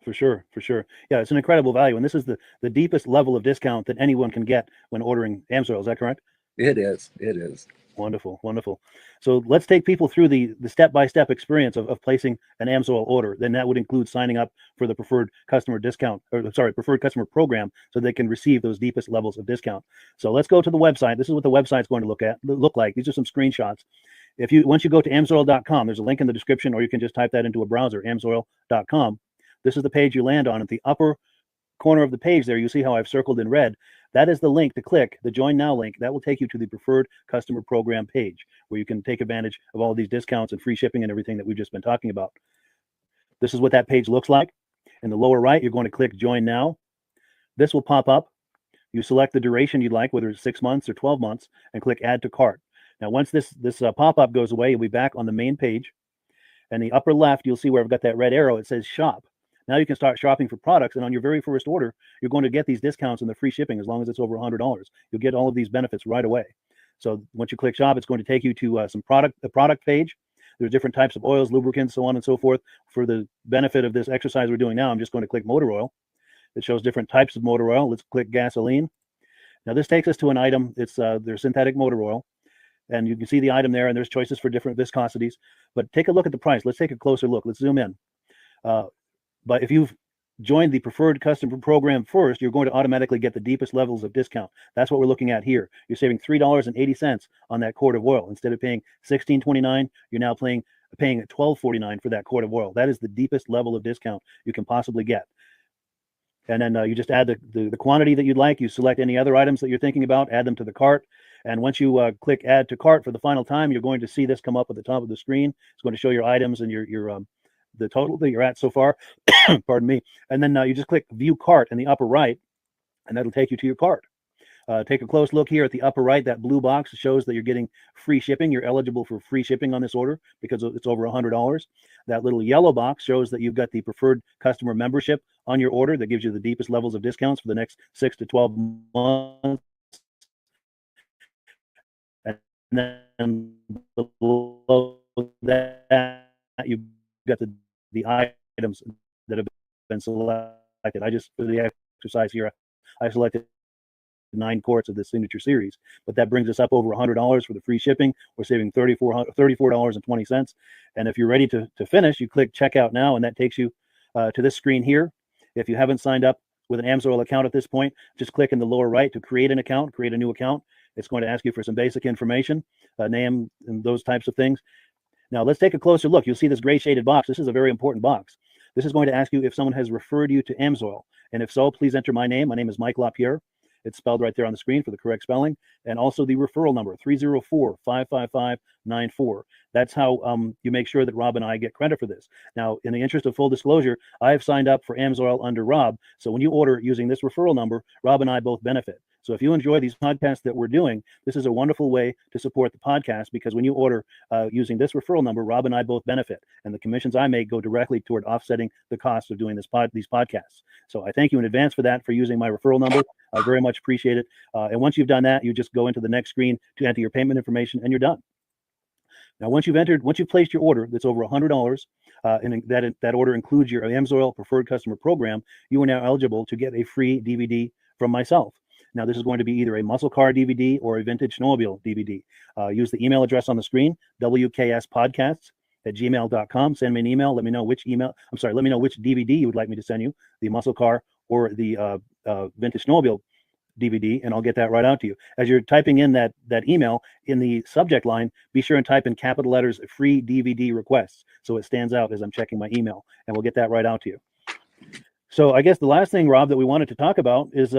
For sure, for sure. Yeah, it's an incredible value. And this is the deepest level of discount that anyone can get when ordering Amsoil. Is that correct? It is. It is. Wonderful, wonderful. So let's take people through the step-by-step experience of placing an Amsoil order. Then that would include signing up for the preferred customer discount, or sorry, preferred customer program, so they can receive those deepest levels of discount. So let's go to the website. This is what the website's going to look like. These are some screenshots. Once you go to amsoil.com, there's a link in the description, or you can just type that into a browser, amsoil.com. This is the page you land on. At the upper corner of the page there, you see how I've circled in red. That is the link to click, the Join Now link. That will take you to the preferred customer program page, where you can take advantage of all these discounts and free shipping and everything that we've just been talking about. This is what that page looks like. In the lower right, you're going to click Join Now. This will pop up. You select the duration you'd like, whether it's 6 months or 12 months, and click Add to Cart. Now, once this pop-up goes away, you'll be back on the main page. And the upper left, you'll see where I've got that red arrow. It says Shop. Now you can start shopping for products, and on your very first order, you're going to get these discounts and the free shipping as long as it's over $100. You'll get all of these benefits right away. So once you click Shop, it's going to take you to the product page. There's different types of oils, lubricants, so on and so forth. For the benefit of this exercise we're doing now, I'm just going to click motor oil. It shows different types of motor oil. Let's click gasoline. Now this takes us to an item. It's their synthetic motor oil. And you can see the item there, and there's choices for different viscosities. But take a look at the price. Let's take a closer look. Let's zoom in. But if you've joined the preferred customer program first, you're going to automatically get the deepest levels of discount. That's what we're looking at here. You're saving $3.80 on that quart of oil. Instead of paying $16.29, you're now paying $12.49 for that quart of oil. That is the deepest level of discount you can possibly get. And then you just add the quantity that you'd like. You select any other items that you're thinking about, add them to the cart. And once you click Add to Cart for the final time, you're going to see this come up at the top of the screen. It's going to show your items and your the total that you're at so far. Pardon me. And then you just click View Cart in the upper right, and that'll take you to your cart. Take a close look here at the upper right. That blue box shows that you're getting free shipping. You're eligible for free shipping on this order because it's over $100. That little yellow box shows that you've got the preferred customer membership on your order that gives you the deepest levels of discounts for the next 6 to 12 months. And then below that, you've got the items that have been selected. I just, for the exercise here, I selected 9 quarts of the signature series, but that brings us up over $100 for the free shipping. We're saving $34.20. And if you're ready to finish, you click checkout now, and that takes you to this screen here. If you haven't signed up with an Amsoil account at this point, just click in the lower right to create an account, create a new account. It's going to ask you for some basic information, name and those types of things. Now let's take a closer look. You'll see this gray shaded box. This is a very important box. This is going to ask you if someone has referred you to Amsoil. And if so, please enter my name. My name is Mike LaPierre. It's spelled right there on the screen for the correct spelling. And also the referral number, 304-555-94. That's how you make sure that Rob and I get credit for this. Now, in the interest of full disclosure, I've signed up for Amsoil under Rob. So when you order using this referral number, Rob and I both benefit. So if you enjoy these podcasts that we're doing, this is a wonderful way to support the podcast, because when you order using this referral number, Rob and I both benefit, and the commissions I make go directly toward offsetting the cost of doing these podcasts. So I thank you in advance for that, for using my referral number. I very much appreciate it. And once you've done that, you just go into the next screen to enter your payment information, and you're done. Now, once you've placed your order that's over $100, and that order includes your Amsoil Preferred Customer Program, you are now eligible to get a free DVD from myself. Now, this is going to be either a muscle car DVD or a vintage snowmobile DVD. Use the email address on the screen, wkspodcasts@gmail.com. Send me an email. Let me know which DVD you would like me to send you, the muscle car or the vintage snowmobile DVD, and I'll get that right out to you. As you're typing in that email, in the subject line, be sure and type in capital letters, free DVD requests, so it stands out as I'm checking my email, and we'll get that right out to you. So I guess the last thing, Rob, that we wanted to talk about is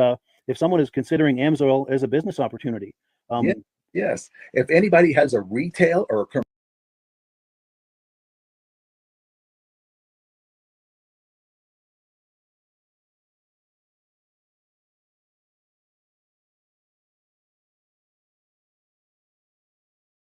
if someone is considering Amsoil as a business opportunity. Yes. If anybody has a retail or a